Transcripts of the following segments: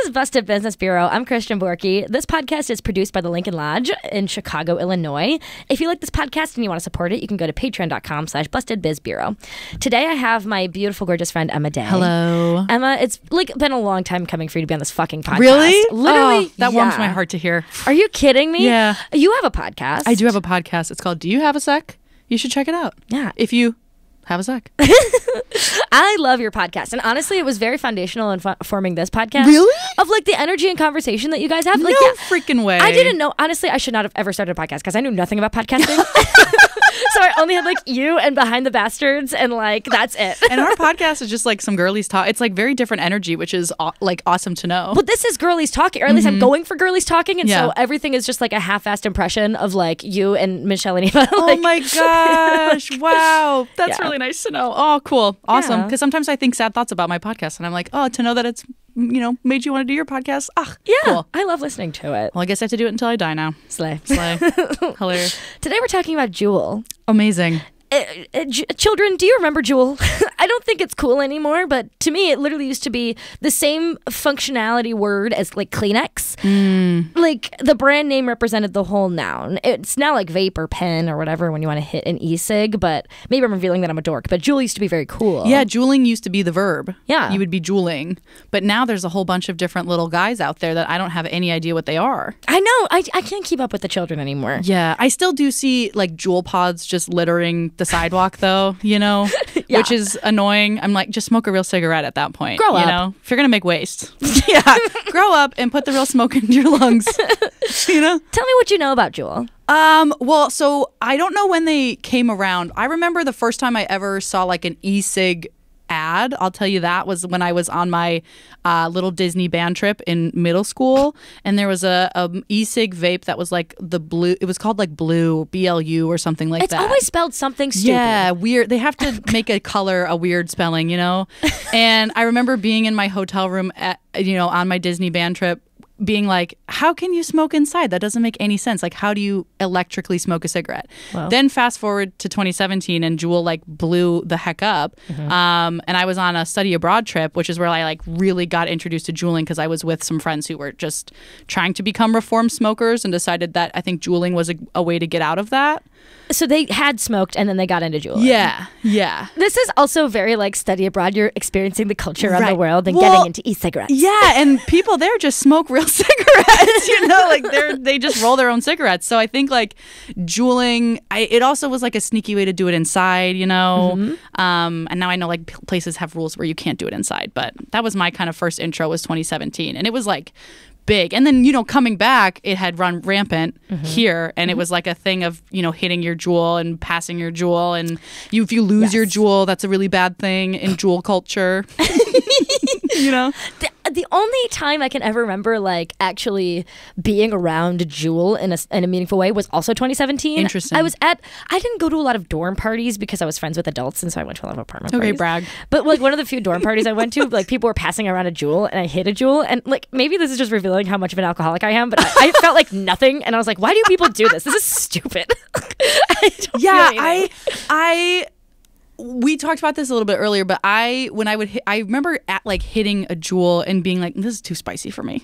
is Busted Business Bureau. I'm Christian Borky. This podcast is produced by the Lincoln Lodge in Chicago, Illinois. If you like this podcast and you want to support it, you can go to patreon.com/bustedbizbureau. Today I have my beautiful, gorgeous friend, Emma Day. Hello. Emma, it's like been a long time coming for you to be on this fucking podcast. Really? Literally. Oh, that warms my heart to hear. Are you kidding me? Yeah. You have a podcast. I do have a podcast. It's called Do You Have a Sec? You should check it out. Yeah. If you have a sec. I love your podcast. And honestly, it was very foundational in forming this podcast. Really? Of like the energy and conversation that you guys have. Like, no freaking way. I didn't know. Honestly, I should not have ever started a podcast because I knew nothing about podcasting. So I only had like you and Behind the Bastards and like that's it. And our podcast is just like some girlies talk. It's like very different energy, which is like awesome to know. But this is girlies talking, or at least I'm going for girlies talking, and Yeah. so everything is just like a half-assed impression of like you and Michelle and Eva. Oh my gosh. Wow. That's Yeah. really nice to know. Oh, cool. Awesome. Yeah. Because sometimes I think sad thoughts about my podcast and I'm like, oh, to know that it's, made you want to do your podcast. Ah, Yeah, cool. I love listening to it. Well, I guess I have to do it until I die now. Slay. Slay. Hilarious. Today we're talking about Juul. Amazing. Children, do you remember Juul? I don't think it's cool anymore, but to me, it literally used to be the same functionality word as like Kleenex. Like the brand name represented the whole noun. It's now like vape or pen or whatever when you want to hit an e-cig, but maybe I'm revealing that I'm a dork. But Juul used to be very cool. Yeah, juuling used to be the verb. Yeah. You would be juuling. But now there's a whole bunch of different little guys out there that I don't have any idea what they are. I know. I can't keep up with the children anymore. Yeah, I still do see like Juul pods just littering the sidewalk though, Yeah. which is annoying. I'm like, just smoke a real cigarette at that point. Grow up. You know, if you're going to make waste. Yeah, grow up and put the real smoke into your lungs, Tell me what you know about Juul. Well, so I don't know when they came around. I remember the first time I ever saw like an e-cig ad, I'll tell you, that was when I was on my little Disney band trip in middle school, and there was a e-cig vape that was like the blue, it was called like blue, BLU or something like It's that. always spelled something stupid. Yeah, weird. They have to make a color a weird spelling, And I remember being in my hotel room at, on my Disney band trip, being like, how can you smoke inside? That doesn't make any sense. Like, how do you electrically smoke a cigarette? Wow. Then fast forward to 2017 and Juul like blew the heck up. And I was on a study abroad trip, which is where I like really got introduced to juuling because I was with some friends who were just trying to become reformed smokers and decided that I think juuling was a way to get out of that. So they had smoked and then they got into Juul. Yeah. This is also very like study abroad. You're experiencing the culture around the Right. world and Well, getting into e-cigarettes. Yeah, and people there just smoke real cigarettes, like they just roll their own cigarettes. So I think like juuling, it also was like a sneaky way to do it inside, And now I know like places have rules where you can't do it inside, but that was my kind of first intro was 2017, and it was like big. And then, coming back, it had run rampant here, and it was like a thing of, hitting your Juul and passing your Juul, and if you lose your Juul, that's a really bad thing in Juul culture. The only time I can ever remember like actually being around Juul in a meaningful way was also 2017. Interesting. I didn't go to a lot of dorm parties because I was friends with adults, and so I went to a lot of apartment Okay, parties. brag. But like one of the few dorm parties I went to, like people were passing around a Juul, and I hit a Juul, and like maybe this is just revealing how much of an alcoholic I am, but I felt like nothing, and I was like, why do people do this? This is stupid. I don't feel anything. We talked about this a little bit earlier, but I remember hitting a Juul and being like, this is too spicy for me.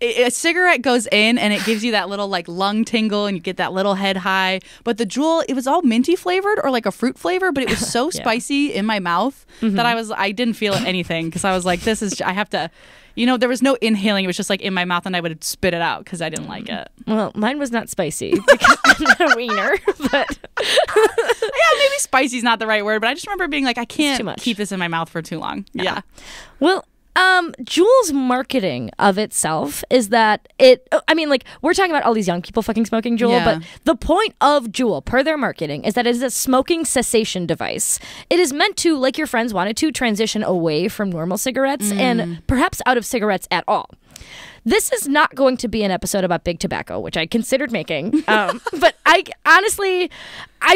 A cigarette goes in and it gives you that little like lung tingle and you get that little head high. But the Juul, it was all minty flavored or like a fruit flavor, but it was so spicy in my mouth that I didn't feel anything because I was like, I have to. There was no inhaling. It was just like in my mouth, and I would spit it out because I didn't like it. Well, mine was not spicy because I'm not a wiener, but yeah, maybe spicy is not the right word, but I just remember being like, I too can't much. keep this in my mouth for too long. Yeah. Well, Juul's marketing of itself is that we're talking about all these young people fucking smoking Juul, but the point of Juul, per their marketing, is that it is a smoking cessation device. It is meant to, like your friends wanted to, transition away from normal cigarettes and perhaps out of cigarettes at all. This is not going to be an episode about big tobacco, which I considered making, but I honestly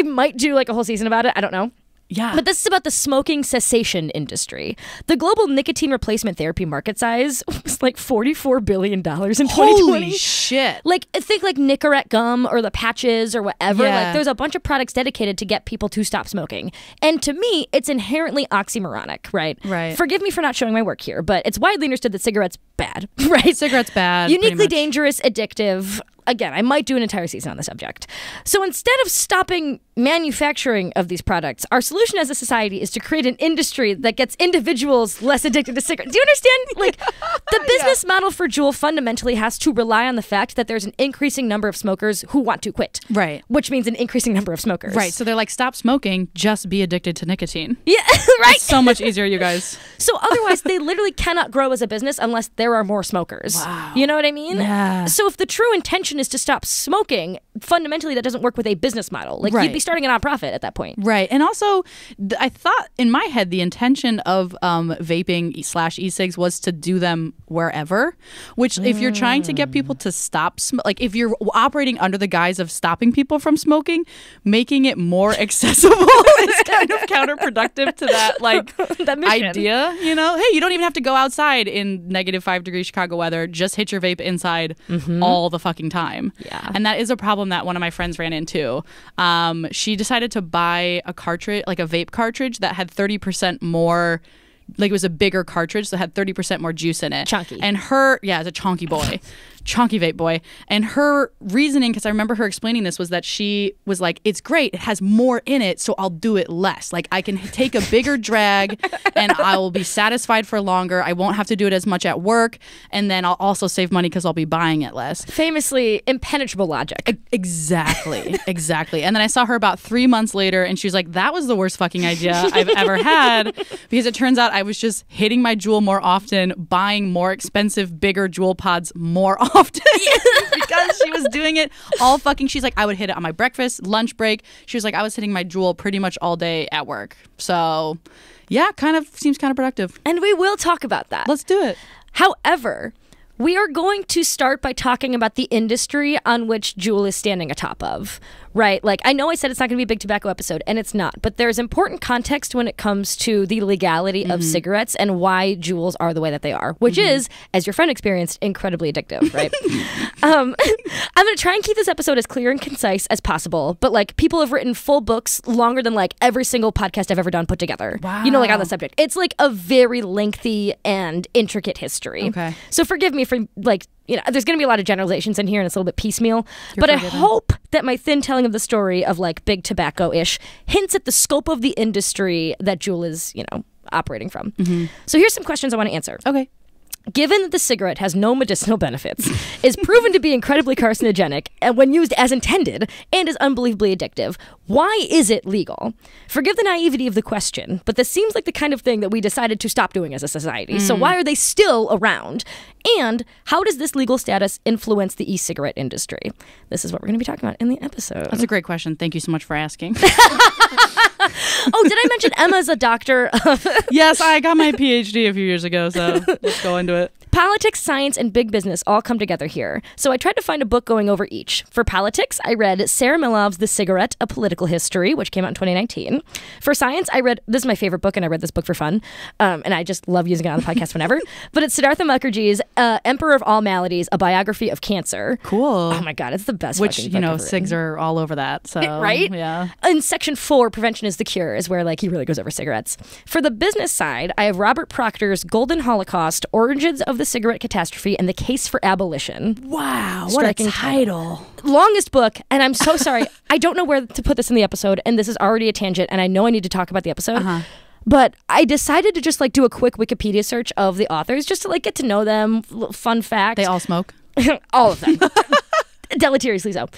might do like a whole season about it. I don't know. Yeah. But this is about the smoking cessation industry. The global nicotine replacement therapy market size was like $44 billion in 2020. Holy shit. Like, think like Nicorette gum or the patches or whatever. Yeah. Like, there's a bunch of products dedicated to get people to stop smoking. And to me, it's inherently oxymoronic, right? Right. Forgive me for not showing my work here, but it's widely understood that cigarettes bad, right? Cigarettes bad. Uniquely dangerous, addictive. Again, I might do an entire season on the subject. So instead of stopping manufacturing of these products, our solution as a society is to create an industry that gets individuals less addicted to cigarettes. Do you understand? Like, the business model for Juul fundamentally has to rely on the fact that there's an increasing number of smokers who want to quit. Right. Which means an increasing number of smokers. Right. So they're like, stop smoking, just be addicted to nicotine. Yeah, right? It's so much easier, you guys. So otherwise, they literally cannot grow as a business unless there are more smokers. Wow. You know what I mean? Yeah. So if the true intention is to stop smoking, fundamentally that doesn't work with a business model. Like, you'd be starting a nonprofit at that point. Right. And also, I thought in my head the intention of vaping / e-cigs was to do them wherever, which if you're trying to get people to stop, like if you're operating under the guise of stopping people from smoking, making it more accessible is kind of counterproductive to that, like, that mission. idea, you know? Hey, you don't even have to go outside in -5-degree Chicago weather. Just hit your vape inside all the fucking time. Yeah. And that is a problem that one of my friends ran into. She decided to buy a cartridge, like a vape cartridge that had 30% more, like it was a bigger cartridge that had 30% more juice in it. Chunky. And it's a chonky boy. Chonky vape boy. And her reasoning, because I remember her explaining this, was that she was like, it's great, it has more in it, so I'll do it less. Like, I can take a bigger drag and I will be satisfied for longer. I won't have to do it as much at work. And then I'll also save money because I'll be buying it less. Famously impenetrable logic. Exactly. Exactly. And then I saw her about 3 months later and she was like, that was the worst fucking idea I've ever had, because it turns out I was just hitting my Juul more often, buying more expensive, bigger Juul pods more often. Because she was doing it all fucking. She's like, I would hit it on my breakfast, lunch break. She was like, I was hitting my Juul pretty much all day at work. So, yeah, kind of seems counterproductive. And we will talk about that. Let's do it. However, we are going to start by talking about the industry on which Juul is standing atop of, right? Like, I know I said it's not going to be a big tobacco episode, and it's not, but there's important context when it comes to the legality of cigarettes and why Juuls are the way that they are, which is, as your friend experienced, incredibly addictive, right? I'm going to try and keep this episode as clear and concise as possible, but like, people have written full books longer than like every single podcast I've ever done put together. Wow. You know, like on the subject. It's like a very lengthy and intricate history. Okay. So forgive me for, like, you know, there's going to be a lot of generalizations in here and it's a little bit piecemeal, but I hope that my thin telling of the story of like big tobacco-ish hints at the scope of the industry that Juul is, you know, operating from. So here's some questions I want to answer. Okay. Given that the cigarette has no medicinal benefits, is proven to be incredibly carcinogenic, and when used as intended, and is unbelievably addictive, why is it legal? Forgive the naivety of the question, but this seems like the kind of thing that we decided to stop doing as a society. So why are they still around? And how does this legal status influence the e-cigarette industry? This is what we're going to be talking about in the episode. That's a great question. Thank you so much for asking. Oh, did I mention Emma's a doctor? Yes, I got my PhD a few years ago, so let's go into it. Politics, science, and big business all come together here. So I tried to find a book going over each. For politics, I read Sarah Milov's The Cigarette, A Political History, which came out in 2019. For science, I read, this is my favorite book, and I read this book for fun, and I just love using it on the podcast whenever, but it's Siddhartha Mukherjee's Emperor of All Maladies, A Biography of Cancer. Cool. Oh my God, it's the best Which, fucking you know, book ever cigs written. are all over that, so. Right? Yeah. In section 4, Prevention is the Cure, is where like he really goes over cigarettes. For the business side, I have Robert Proctor's Golden Holocaust, Origins of the Cigarette Catastrophe, and the Case for Abolition. Wow, what a Striking title. Longest book, and I'm so sorry. I don't know where to put this in the episode, and this is already a tangent, and I know I need to talk about the episode. But I decided to just like do a quick Wikipedia search of the authors just to like get to know them. Fun fact. They all smoke? All of them. Deleteriously so.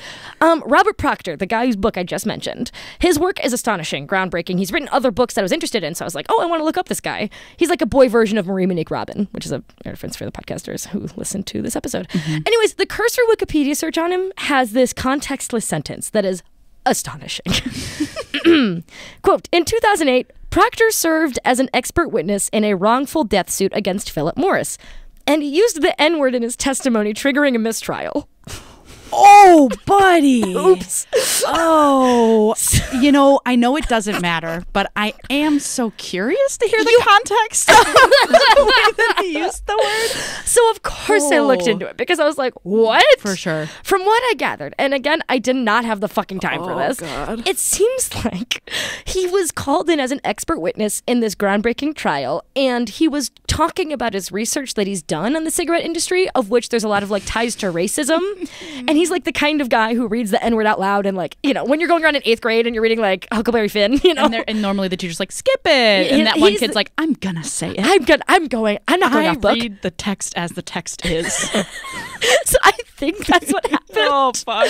Robert Proctor, the guy whose book I just mentioned, his work is astonishing, groundbreaking. He's written other books that I was interested in, so I was like, oh, I want to look up this guy. He's like a boy version of Marie Monique Robin, which is a reference for the podcasters who listen to this episode. Anyways, the cursory Wikipedia search on him has this contextless sentence that is astonishing. Quote, in 2008, Proctor served as an expert witness in a wrongful death suit against Philip Morris, and he used the N-word in his testimony, triggering a mistrial. Oh, buddy. Oops. Oh. You know, I know it doesn't matter, but I am so curious to hear the context of the way that he used the word. So, of course, I looked into it because I was like, what? For sure. From what I gathered, and again, I did not have the fucking time for this. God. It seems like he was called in as an expert witness in this groundbreaking trial, and he was talking about his research that he's done on the cigarette industry, of which there's a lot of like ties to racism. And he's like the kind of guy who reads the N-word out loud, and like, you know, when you're going around in 8th grade and you're reading like Huckleberry Finn, you know, and normally the teacher's like, skip it, and that one kid's like, I'm gonna say it. I'm not going off book. I read the text as the text is. So I think that's what happened. Oh fuck.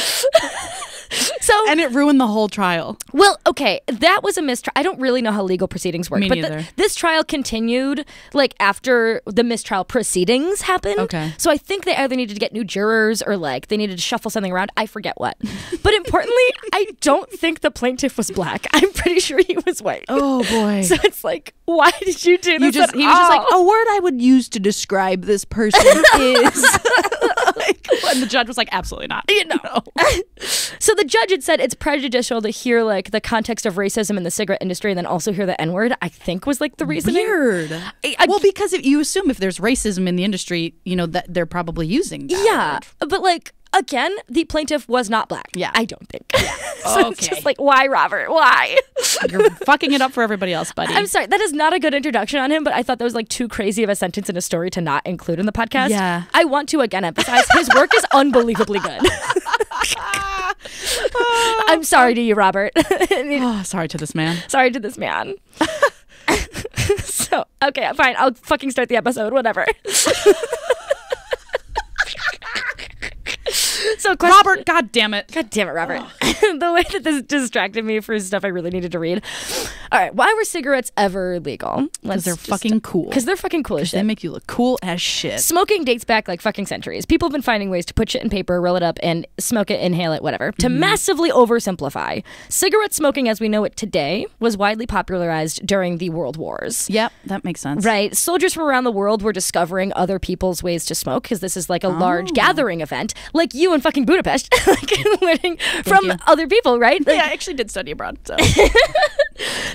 And it ruined the whole trial. Well, okay, that was a mistrial. I don't really know how legal proceedings work, Me but neither. This trial continued like after the mistrial proceedings happened. Okay. So I think they either needed to get new jurors or like they needed to shuffle something around. I forget what. But importantly, I don't think the plaintiff was black. I'm pretty sure he was white. Oh boy. So it's like, why did you do this? He was just like, a word I would use to describe this person is. And the judge was like, absolutely not. You know. No. So the judge had said it's prejudicial to hear like the context of racism in the cigarette industry and then also hear the N-word, I think was like the reasoning. Weird. Well, because if you assume if there's racism in the industry, you know, that they're probably using that word. But like, again, the plaintiff was not black. Yeah. I don't think. Yeah. So okay. It's just like, why, Robert? Why? You're fucking it up for everybody else, buddy. I'm sorry. That is not a good introduction on him, but I thought that was like too crazy of a sentence in a story to not include in the podcast. Yeah. I want to again emphasize his work is unbelievably good. I'm sorry to you, Robert. Sorry to this man. Sorry to this man. So, okay, fine. I'll fucking start the episode, whatever. So, Robert, God damn it, Robert. The way that this distracted me for stuff I really needed to read. All right, why were cigarettes ever legal? Because they're fucking cool. Because they're fucking cool as shit. They make you look cool as shit. Smoking dates back like fucking centuries. People have been finding ways to put shit in paper, roll it up, and smoke it, inhale it, whatever. To massively oversimplify, cigarette smoking as we know it today was widely popularized during the World Wars. Yep, that makes sense. Right. Soldiers from around the world were discovering other people's ways to smoke because this is like a large gathering event, like you in fucking Budapest, like learning from other people, right? Like, yeah, I actually did study abroad. So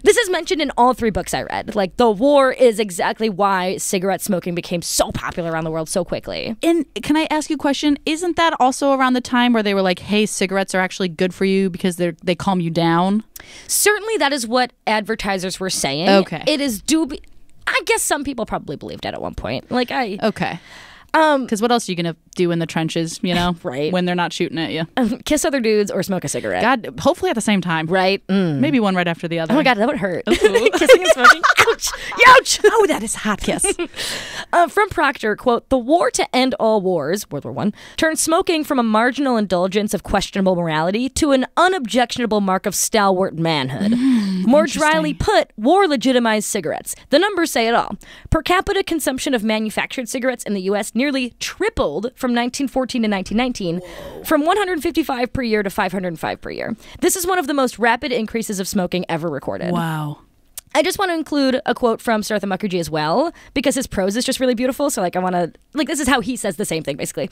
this is mentioned in all 3 books I read. Like the war is exactly why cigarette smoking became so popular around the world so quickly. And can I ask you a question? Isn't that also around the time where they were like, hey, cigarettes are actually good for you because they calm you down? Certainly that is what advertisers were saying. Okay. It is I guess some people probably believed it at one point. Like Okay. Because what else are you going to do in the trenches, you know? Right. When they're not shooting at you. Kiss other dudes or smoke a cigarette. God, hopefully at the same time. Right. Maybe one right after the other. Oh my God, that would hurt. Kissing and smoking. Ouch. Ouch. Oh, that is hot kiss. From Proctor, quote, the war to end all wars, World War I, turned smoking from a marginal indulgence of questionable morality to an unobjectionable mark of stalwart manhood. More dryly put, war legitimized cigarettes. The numbers say it all. Per capita consumption of manufactured cigarettes in the U.S. nearly tripled from 1914 to 1919, from 155 per year to 505 per year. This is one of the most rapid increases of smoking ever recorded. Wow. I just want to include a quote from Siddhartha Mukherjee as well, because his prose is just really beautiful. So, like, I want to, like, this is how he says the same thing, basically.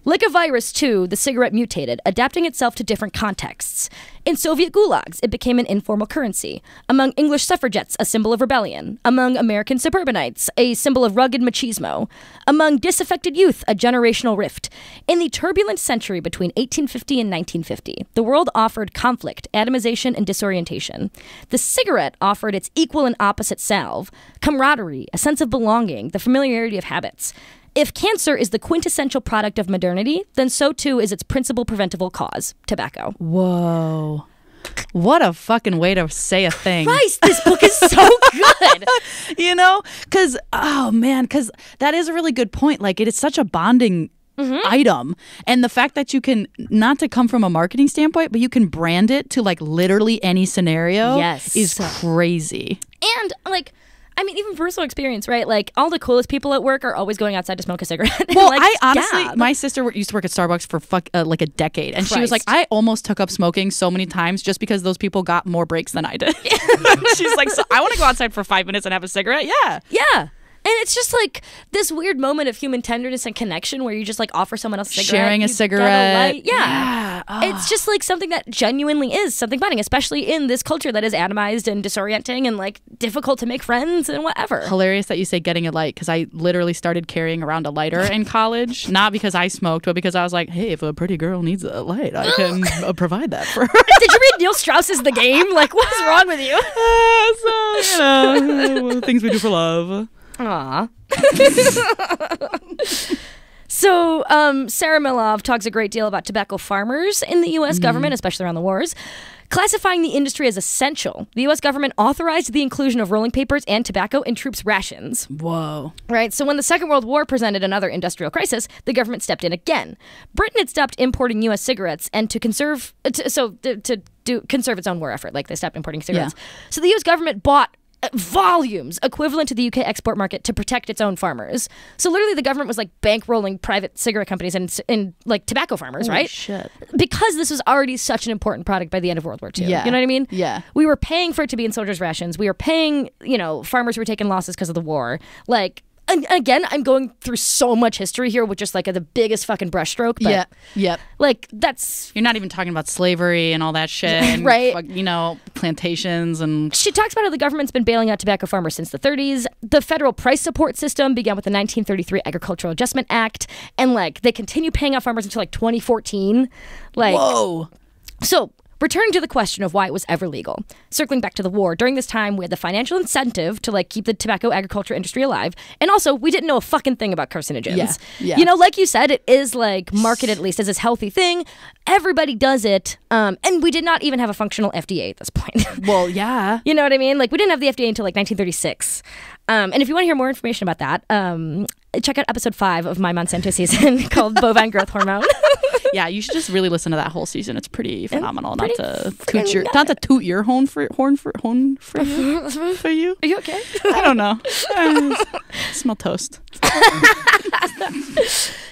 Like a virus, too, the cigarette mutated, adapting itself to different contexts. In Soviet gulags, it became an informal currency. Among English suffragettes, a symbol of rebellion. Among American suburbanites, a symbol of rugged machismo. Among disaffected youth, a generational rift. In the turbulent century between 1850 and 1950, the world offered conflict, atomization, and disorientation. The cigarette offered its equal and opposite salve, camaraderie, a sense of belonging, the familiarity of habits. If cancer is the quintessential product of modernity, then so too is its principal preventable cause, tobacco. Whoa. What a fucking way to say a thing. Christ, this book is so good. You know? Because, oh man, because that is a really good point. Like, it is such a bonding item. And the fact that you can, not to come from a marketing standpoint, but you can brand it to like literally any scenario is crazy. And like, I mean, even personal experience, right? Like, all the coolest people at work are always going outside to smoke a cigarette. Well, like, I honestly, my sister used to work at Starbucks for like a decade. And she was like, I almost took up smoking so many times just because those people got more breaks than I did. She's like, so I want to go outside for 5 minutes and have a cigarette? Yeah. Yeah. it's just like this weird moment of human tenderness and connection where you just like offer someone else a cigarette. Sharing a cigarette. Yeah. It's just like something that genuinely is something bonding, especially in this culture that is atomized and disorienting and like difficult to make friends and whatever. Hilarious that you say getting a light, because I literally started carrying around a lighter in college. Not because I smoked, but because I was like, hey, if a pretty girl needs a light, I can provide that for her. Did you read Neil Strauss's The Game? Like, what's wrong with you? Things we do for love. Aw. So Sarah Milov talks a great deal about tobacco farmers in the U.S. government, especially around the wars. Classifying the industry as essential, the U.S. government authorized the inclusion of rolling papers and tobacco in troops' rations. Whoa. Right, so when the Second World War presented another industrial crisis, the government stepped in again. Britain had stopped importing U.S. cigarettes, and to conserve its own war effort, like they stopped importing cigarettes. Yeah. So the U.S. government bought volumes equivalent to the UK export market to protect its own farmers. So literally the government was like bankrolling private cigarette companies and like tobacco farmers, right? Shit. Because this was already such an important product by the end of World War II. Yeah. You know what I mean? Yeah. We were paying for it to be in soldiers' rations. We were paying, farmers who were taking losses because of the war. Like, and again, I'm going through so much history here with just like the biggest fucking brushstroke. But Yep. Like that's... You're not even talking about slavery and all that shit. And, right. Plantations and... She talks about how the government's been bailing out tobacco farmers since the 30s. The federal price support system began with the 1933 Agricultural Adjustment Act. And like they continue paying out farmers until like 2014. Like... Whoa. So... Returning to the question of why it was ever legal. Circling back to the war, during this time, we had the financial incentive to like keep the tobacco agriculture industry alive. And also, we didn't know a fucking thing about carcinogens. Yeah. Like you said, it is like marketed at least as this healthy thing. Everybody does it. And we did not even have a functional FDA at this point. Well, yeah. You know what I mean? Like we didn't have the FDA until like 1936. And if you want to hear more information about that, check out episode 5 of my Monsanto season called Bovine Growth Hormone. Yeah, you should just really listen to that whole season. It's pretty phenomenal. Not to toot your horn for you. Are you okay? I don't know. Smell toast.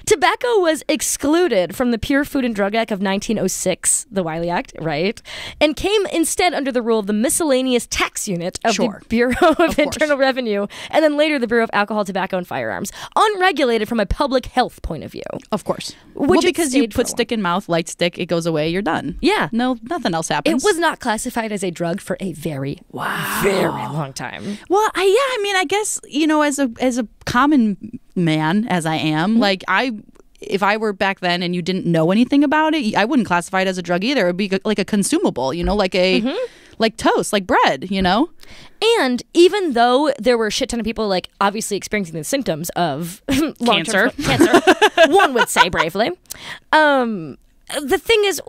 Tobacco was excluded from the Pure Food and Drug Act of 1906, the Wiley Act, right? And came instead under the rule of the miscellaneous tax unit of the Bureau of Internal Revenue, and then later the Bureau of Alcohol, Tobacco, and Firearms, unregulated from a public health point of view. Of course. Because you put stick in mouth, light stick, it goes away, you're done. Yeah. No, nothing else happens. It was not classified as a drug for a very long time. Well, I guess, as a common man, as I am, like if I were back then and you didn't know anything about it, I wouldn't classify it as a drug either. It would be like a consumable, like a like toast, like bread, And even though there were a shit ton of people like obviously experiencing the symptoms of cancer, one would say bravely. The thing is,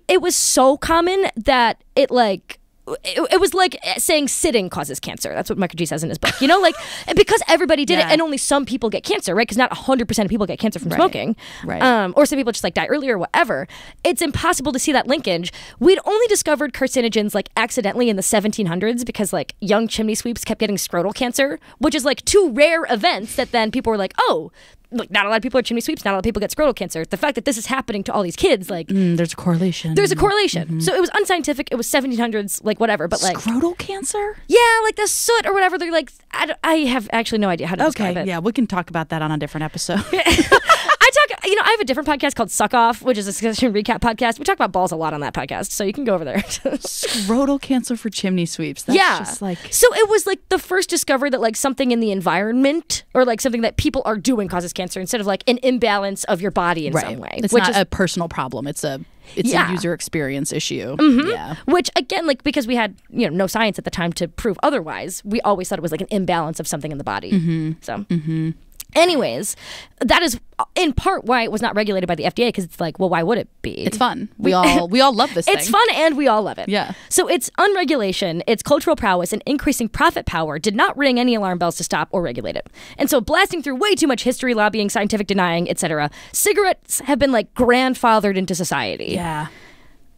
it was so common that it was like saying sitting causes cancer. That's what Mukherjee says in his book. Because everybody did it and only some people get cancer, right? Because not 100% of people get cancer from smoking. Right. Or some people just like die earlier or whatever. It's impossible to see that linkage. We'd only discovered carcinogens like accidentally in the 1700s because like young chimney sweeps kept getting scrotal cancer, which is like two rare events that then people were like, oh, look, not a lot of people are chimney sweeps, not a lot of people get scrotal cancer. The fact that this is happening to all these kids, like... there's a correlation. There's a correlation. Mm-hmm. So it was unscientific, it was 1700s, like whatever, but like... Scrotal cancer? Yeah, like the soot or whatever, they're like... I have actually no idea how to describe it. Okay, yeah, we can talk about that on a different episode. I have a different podcast called Suck Off, which is a Cessation recap podcast. We talk about balls a lot on that podcast, so you can go over there. Scrotal cancer for chimney sweeps. That's just like... So it was like the first discovery that like something in the environment or like something that people are doing causes cancer instead of like an imbalance of your body in some way. It's not a personal problem. It's a user experience issue. Mm-hmm. Yeah. Which again, like because we had no science at the time to prove otherwise, we always thought it was like an imbalance of something in the body. Mm-hmm. So. Mm-hmm. Anyways, that is in part why it was not regulated by the FDA, because it's like, well, why would it be? It's fun. We all love this thing. It's fun and we all love it. Yeah. So its unregulation, its cultural prowess, and increasing profit power did not ring any alarm bells to stop or regulate it. And so blasting through way too much history, lobbying, scientific denying, etc., cigarettes have been like grandfathered into society. Yeah.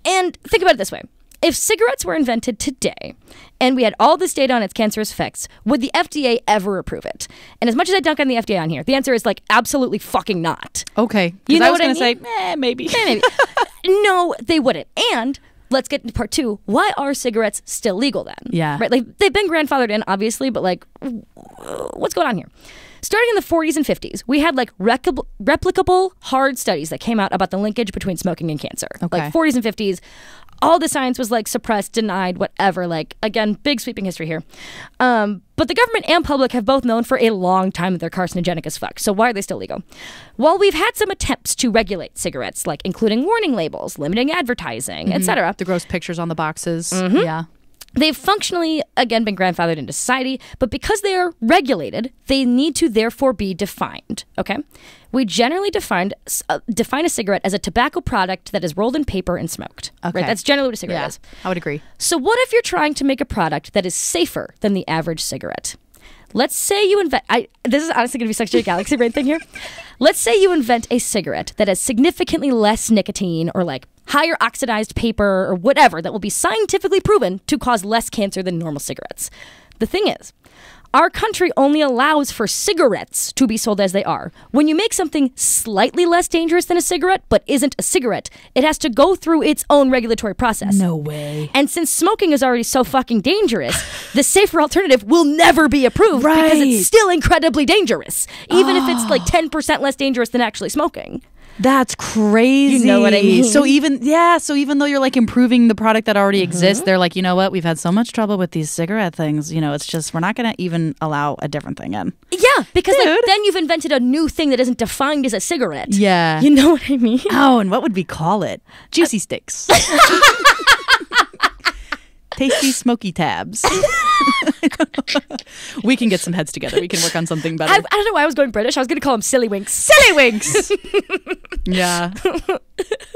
And think about it this way. If cigarettes were invented today and we had all this data on its cancerous effects, would the FDA ever approve it? And as much as I dunk on the FDA on here, the answer is like absolutely fucking not. Okay. You know I was going to say, maybe. Maybe. No, they wouldn't. And let's get into part 2. Why are cigarettes still legal then? Yeah. Right? Like they've been grandfathered in, obviously, but like what's going on here? Starting in the 40s and 50s, we had like replicable hard studies that came out about the linkage between smoking and cancer. Okay. Like 40s and 50s, all the science was like suppressed, denied, whatever. Like, again, big sweeping history here. But the government and public have both known for a long time that they're carcinogenic as fuck. So why are they still legal? While we've had some attempts to regulate cigarettes, like including warning labels, limiting advertising, etc. The gross pictures on the boxes. Yeah. They've functionally, again, been grandfathered into society, but because they are regulated, they need to therefore be defined, okay? We generally define a cigarette as a tobacco product that is rolled in paper and smoked. Okay. Right? That's generally what a cigarette is. I would agree. So what if you're trying to make a product that is safer than the average cigarette? Let's say you invent... this is honestly going to be such a galaxy brain thing here. Let's say you invent a cigarette that has significantly less nicotine or like higher oxidized paper or whatever that will be scientifically proven to cause less cancer than normal cigarettes. The thing is, our country only allows for cigarettes to be sold as they are. When you make something slightly less dangerous than a cigarette, but isn't a cigarette, it has to go through its own regulatory process. No way. And since smoking is already so fucking dangerous, the safer alternative will never be approved because it's still incredibly dangerous, even if it's like 10% less dangerous than actually smoking. That's crazy. You know what I mean? So even though you're like improving the product that already exists, they're like, you know what? We've had so much trouble with these cigarette things. You know, it's just we're not going to even allow a different thing in. Yeah, because like, then you've invented a new thing that isn't defined as a cigarette. Yeah. You know what I mean? Oh, and what would we call it? Juicy sticks. Tasty smoky tabs. We can get some heads together. We can work on something better. I don't know why I was going British. I was going to call them silly winks. Silly winks. Yeah.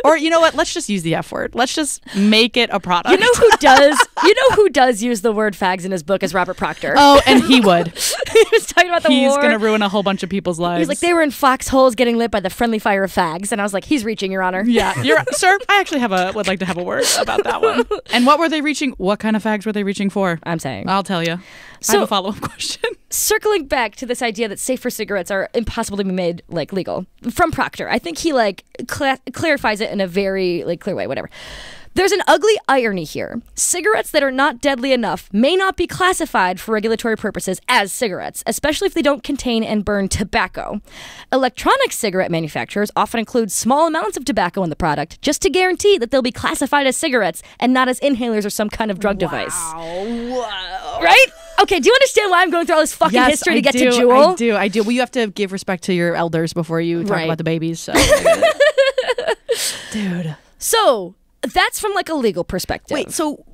Or you know what? Let's just use the F word. Let's just make it a product. You know who does use the word fags in his book is Robert Proctor. Oh, and he would. He was talking about the war. He's going to ruin a whole bunch of people's lives. He's like, they were in foxholes getting lit by the friendly fire of fags. And I was like, he's reaching, Your Honor. Yeah. Sir, I actually would like to have a word about that one. And what were they reaching? What kind of fags were they reaching for? I'm saying. I'll tell you. So, I have a follow-up question. Circling back to this idea that safer cigarettes are impossible to be made like legal from Proctor, I think he like clarifies it in a very like clear way. Whatever. There's an ugly irony here. Cigarettes that are not deadly enough may not be classified for regulatory purposes as cigarettes, especially if they don't contain and burn tobacco. Electronic cigarette manufacturers often include small amounts of tobacco in the product just to guarantee that they'll be classified as cigarettes and not as inhalers or some kind of drug device. Wow. Right? Okay, do you understand why I'm going through all this fucking history to get to Juul? I do. Well, you have to give respect to your elders before you talk about the babies. So. Dude. So... that's from like a legal perspective. Wait, so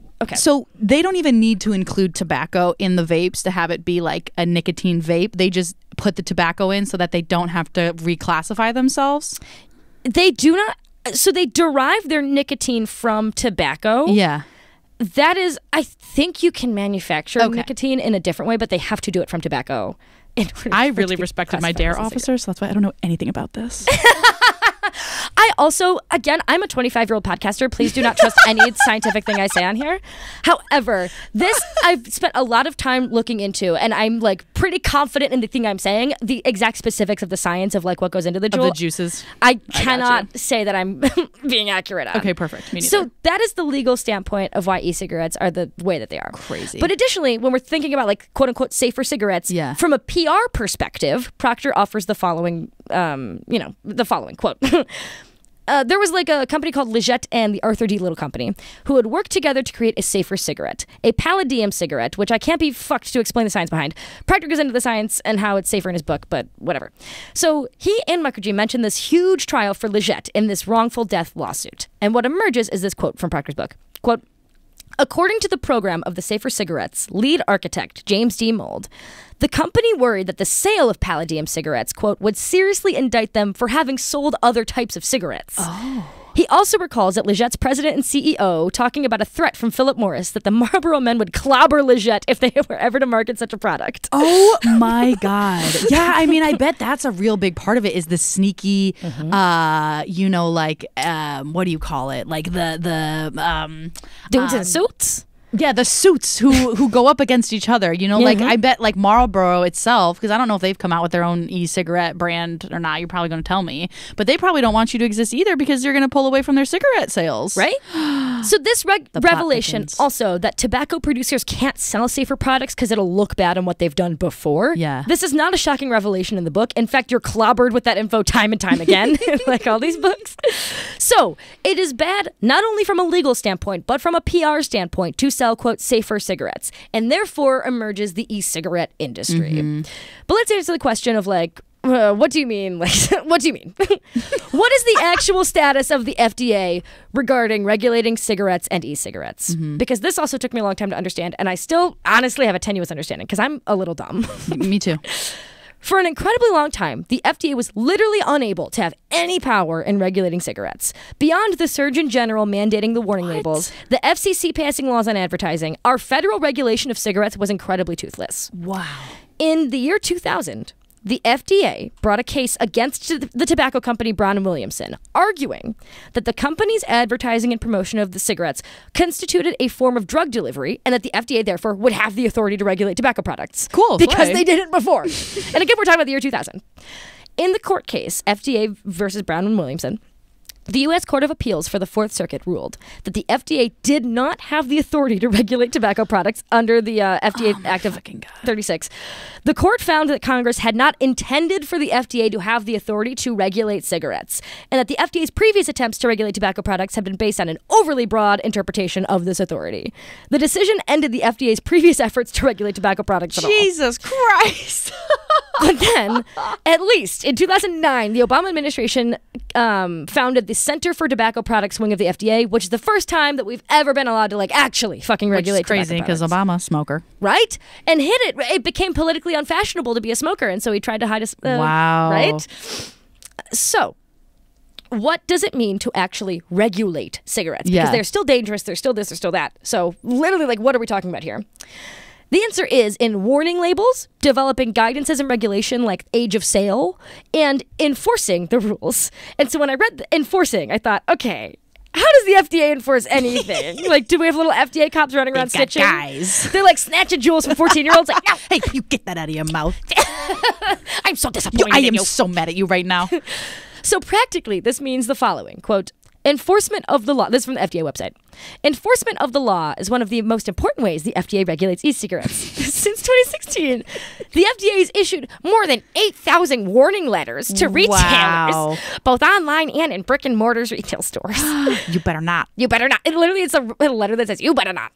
they don't even need to include tobacco in the vapes to have it be like a nicotine vape. They just put the tobacco in so that they don't have to reclassify themselves? They do not. So they derive their nicotine from tobacco. Yeah. That is, I think you can manufacture nicotine in a different way, but they have to do it from tobacco. I really respected my DARE officer, so that's why I don't know anything about this. I also, again, I'm a 25-year-old podcaster. Please do not trust any scientific thing I say on here. However, this I've spent a lot of time looking into, and I'm like pretty confident in the thing I'm saying. The exact specifics of the science of like what goes into the Juul. Of the juices. I cannot say that I'm being accurate on. Okay, perfect. Me neither. So that is the legal standpoint of why e-cigarettes are the way that they are. Crazy. But additionally, when we're thinking about like quote unquote safer cigarettes, from a PR perspective, Proctor offers the following, the following quote. There was like a company called Liggett and the Arthur D. Little Company who had worked together to create a safer cigarette, a palladium cigarette, which I can't be fucked to explain the science behind. Proctor goes into the science and how it's safer in his book, but whatever. So he and Mukherjee mentioned this huge trial for Liggett in this wrongful death lawsuit. And what emerges is this quote from Proctor's book. Quote, according to the program of the safer cigarettes, lead architect James D. Mould, the company worried that the sale of palladium cigarettes, quote, would seriously indict them for having sold other types of cigarettes. Oh. He also recalls that Liggett's president and CEO talking about a threat from Philip Morris that the Marlboro men would clobber Liggett if they were ever to market such a product. Oh my God. Yeah, I mean, I bet that's a real big part of it is the sneaky, what do you call it? Like the dudes in suits? Yeah, the suits who go up against each other, like I bet like Marlboro itself, because I don't know if they've come out with their own e-cigarette brand or not. You're probably going to tell me, but they probably don't want you to exist either because you're going to pull away from their cigarette sales. Right? So this revelation thickens. also that tobacco producers can't sell safer products because it'll look bad on what they've done before. Yeah. This is not a shocking revelation in the book. In fact, you're clobbered with that info time and time again, like all these books. So it is bad not only from a legal standpoint, but from a PR standpoint to sell, quote, safer cigarettes. And therefore emerges the e-cigarette industry. But let's answer the question of like, what do you mean? Like, what do you mean? What is the actual status of the FDA regarding regulating cigarettes and e-cigarettes? Because this also took me a long time to understand, and I still honestly have a tenuous understanding because I'm a little dumb. Me too. For an incredibly long time, the FDA was literally unable to have any power in regulating cigarettes. Beyond the Surgeon General mandating the warning labels, the FCC passing laws on advertising, our federal regulation of cigarettes was incredibly toothless. Wow. In the year 2000, the FDA brought a case against the tobacco company Brown & Williamson, arguing that the company's advertising and promotion of the cigarettes constituted a form of drug delivery and that the FDA therefore would have the authority to regulate tobacco products. Cool. Because they did it before. And again, we're talking about the year 2000. In the court case, FDA versus Brown & Williamson, the U.S. Court of Appeals for the Fourth Circuit ruled that the FDA did not have the authority to regulate tobacco products under the FDA Act of 36. The court found that Congress had not intended for the FDA to have the authority to regulate cigarettes, and that the FDA's previous attempts to regulate tobacco products had been based on an overly broad interpretation of this authority. The decision ended the FDA's previous efforts to regulate tobacco products at all. Jesus Christ. But then, at least in 2009, the Obama administration founded the Center for Tobacco Products wing of the FDA, which is the first time that we've ever been allowed to like actually fucking regulate tobacco crazy because products. Obama, smoker. Right? And hid it. It became politically unfashionable to be a smoker, and so he tried to hide us. Wow. Right? So, what does it mean to actually regulate cigarettes? Because they're still dangerous, they're still this, they're still that. So, literally, like, what are we talking about here? The answer is in warning labels, developing guidances and regulation like age of sale, and enforcing the rules. And so when I read enforcing, I thought, okay, how does the FDA enforce anything? Like, do we have little FDA cops running around snitching? Guys. They're like snatching Juuls from 14-year-olds. Like, no, Hey, you get that out of your mouth. I'm so disappointed I in am you. so mad at you right now. So practically, this means the following, quote, enforcement of the law. This is from the FDA website. Enforcement of the law is one of the most important ways the FDA regulates e-cigarettes. Since 2016, the FDA has issued more than 8,000 warning letters to retailers, both online and in brick and mortar retail stores. You better not. You better not. It literally, it's a letter that says, you better not.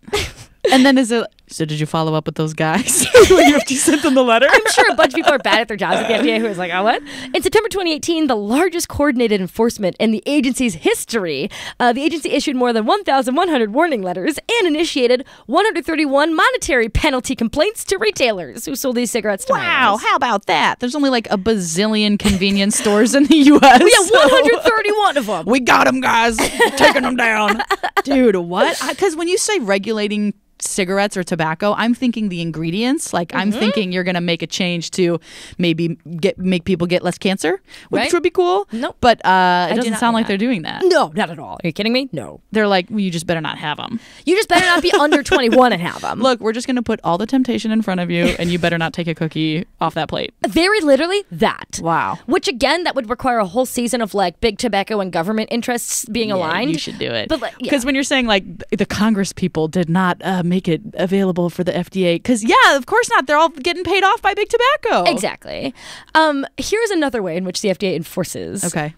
And then so did you follow up with those guys when you sent them the letter? I'm sure a bunch of people are bad at their jobs at the FDA who was like, oh, what? In September 2018, the largest coordinated enforcement in the agency's history, the agency issued more than 1,100 warning letters and initiated 131 monetary penalty complaints to retailers who sold these cigarettes to Wow, minors. how about that? There's only like a bazillion convenience stores in the U.S. We have 131 of them. We got them, guys. Taking them down. Dude, what? Because when you say regulating cigarettes or tobacco, I'm thinking the ingredients. Like, I'm thinking you're going to make a change to maybe make people get less cancer, which would be cool. Nope. But it doesn't sound like they're doing that. No, not at all. Are you kidding me? No. They're like, well, you just better not have them. You just better not be under 21 and have them. Look, we're just going to put all the temptation in front of you, and you better not take a cookie off that plate. Very literally that. Wow. Which, again, that would require a whole season of, like, big tobacco and government interests being aligned. You should do it. But because when you're saying, like, the Congress people did not make it available for the FDA, because, yeah, of course not. They're all getting paid off by big tobacco. Exactly. Here's another way in which the FDA enforces. Okay.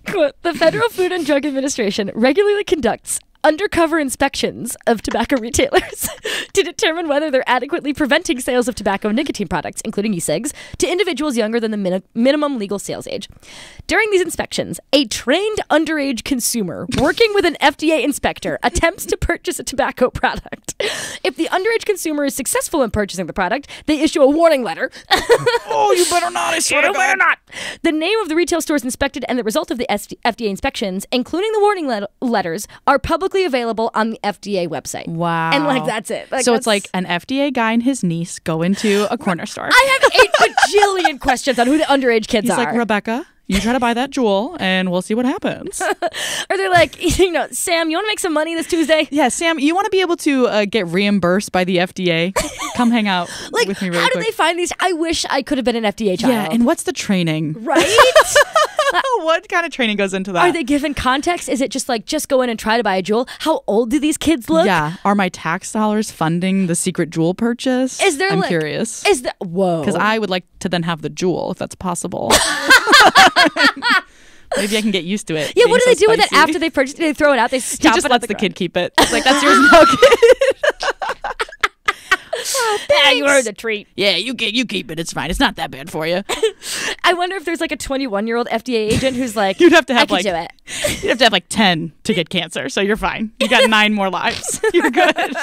Quote, the Federal Food and Drug Administration regularly conducts undercover inspections of tobacco retailers to determine whether they're adequately preventing sales of tobacco and nicotine products, including e-cigs, to individuals younger than the minimum legal sales age. During these inspections, a trained underage consumer working with an FDA inspector attempts to purchase a tobacco product. If the underage consumer is successful in purchasing the product, they issue a warning letter. Oh, you better not. I swear to God. Not. The name of the retail stores inspected and the result of the FDA inspections, including the warning letters, are publicly available on the FDA website. Wow. And like that's it. Like, so it's like an FDA guy and his niece go into a corner store. I have 8 bajillion questions on who the underage kids He's are. like, Rebecca, You try to buy that Juul and we'll see what happens. Or they're like, Sam, you want to make some money this Tuesday? Yeah, Sam, you want to be able to get reimbursed by the FDA? Come hang out with me really quick. How do they find these? I wish I could have been an FDA child. Yeah, and what's the training? Right? What kind of training goes into that? Are they given context? Is it just like, just go in and try to buy a Juul? How old do these kids look? Yeah. Are my tax dollars funding the secret Juul purchase? I'm curious. Whoa. Because I would like to then have the Juul, if that's possible. Maybe I can get used to it. Yeah, what do they do with it after they purchase it? They throw it out? They stop it. He just lets the kid keep it. It's like, that's yours now, kid. Yeah, you earned a treat. Yeah, you keep it. It's fine. It's not that bad for you. I wonder if there's like a 21-year-old FDA agent who's like, you'd have to have do it. You'd have to have like 10 to get cancer, so you're fine. You got 9 more lives. You're good.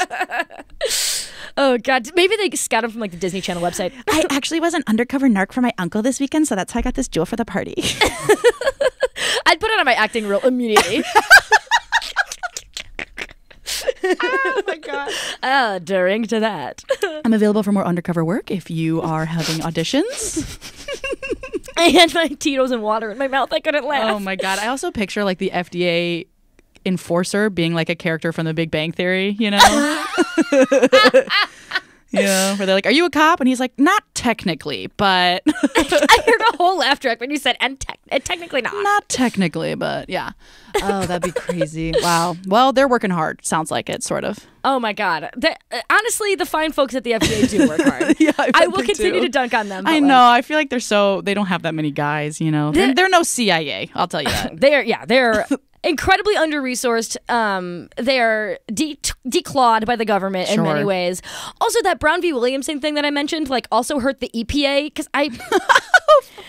Oh God, maybe they scout him from like the Disney Channel website. I actually was an undercover narc for my uncle this weekend, so that's how I got this Juul for the party. I'd put it on my acting reel immediately. Oh my God. Drink to that. I'm available for more undercover work if you are having auditions. I had my Tito's and water in my mouth. I couldn't laugh. Oh my God. I also picture like the FDA enforcer being like a character from The Big Bang Theory, you know? Yeah, where they're like, "Are you a cop?" And he's like, "Not technically, but." I heard a whole laugh track when you said, and technically not. Not technically, but yeah. Oh, that'd be crazy. Wow. Well, they're working hard. Sounds like it, sort of. Oh my God. Honestly, the fine folks at the FDA do work hard. Yeah, I will continue to dunk on them. I know. I feel like they don't have that many guys, you know. They're no CIA, I'll tell you that. They're incredibly under-resourced. They are declawed by the government in many ways. Also, that Brown v. Williamson thing that I mentioned, like, also hurt the EPA because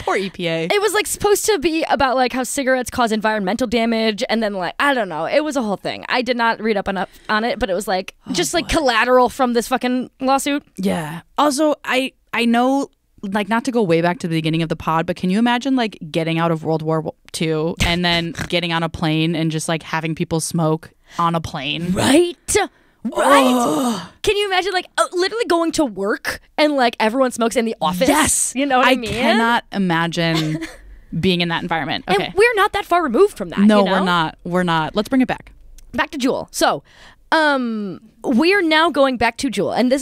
Poor EPA. It was like supposed to be about like how cigarettes cause environmental damage, and then like I don't know, it was a whole thing. I did not read up enough on it, but it was like like collateral from this fucking lawsuit. Yeah. Also, I know. Like, not to go way back to the beginning of the pod, but can you imagine, like, getting out of World War II and then getting on a plane and just, like, having people smoke on a plane? Right? Ugh. Can you imagine, like, literally going to work and, like, everyone smokes in the office? Yes. You know what I mean? I cannot imagine being in that environment. Okay. And we're not that far removed from that, No, you know? we're not. We're not. Let's bring it back. Back to Juul. So, we are now going back to Juul. And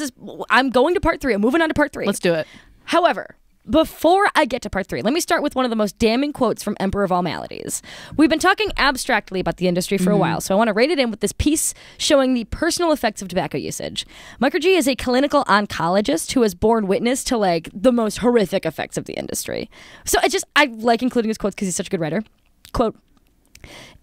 I'm going to part 3. I'm moving on to part 3. Let's do it. However, before I get to part 3, let me start with one of the most damning quotes from Emperor of All Maladies. We've been talking abstractly about the industry for a while, so I want to rate it in with this piece showing the personal effects of tobacco usage. Mukherjee is a clinical oncologist who has borne witness to like the most horrific effects of the industry. So I like including his quotes because he's such a good writer. Quote,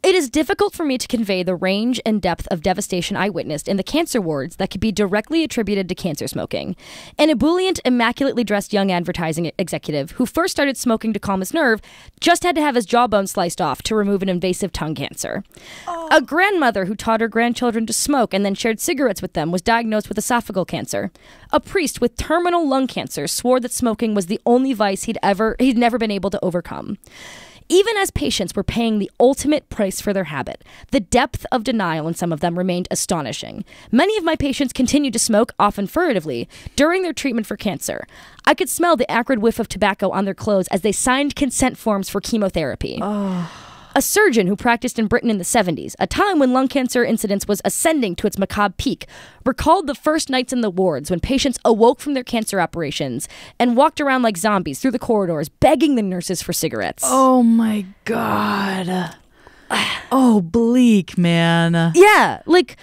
"It is difficult for me to convey the range and depth of devastation I witnessed in the cancer wards that could be directly attributed to cancer smoking. An ebullient, immaculately dressed young advertising executive who first started smoking to calm his nerve just had to have his jawbone sliced off to remove an invasive tongue cancer. A grandmother who taught her grandchildren to smoke and then shared cigarettes with them was diagnosed with esophageal cancer. A priest with terminal lung cancer swore that smoking was the only vice he'd never been able to overcome. Even as patients were paying the ultimate price for their habit, the depth of denial in some of them remained astonishing. Many of my patients continued to smoke, often furtively, during their treatment for cancer. I could smell the acrid whiff of tobacco on their clothes as they signed consent forms for chemotherapy." A surgeon who practiced in Britain in the 70s, a time when lung cancer incidence was ascending to its macabre peak, recalled the first nights in the wards when patients awoke from their cancer operations and walked around like zombies through the corridors, begging the nurses for cigarettes. Oh my God. Oh, bleak, man. Yeah, like...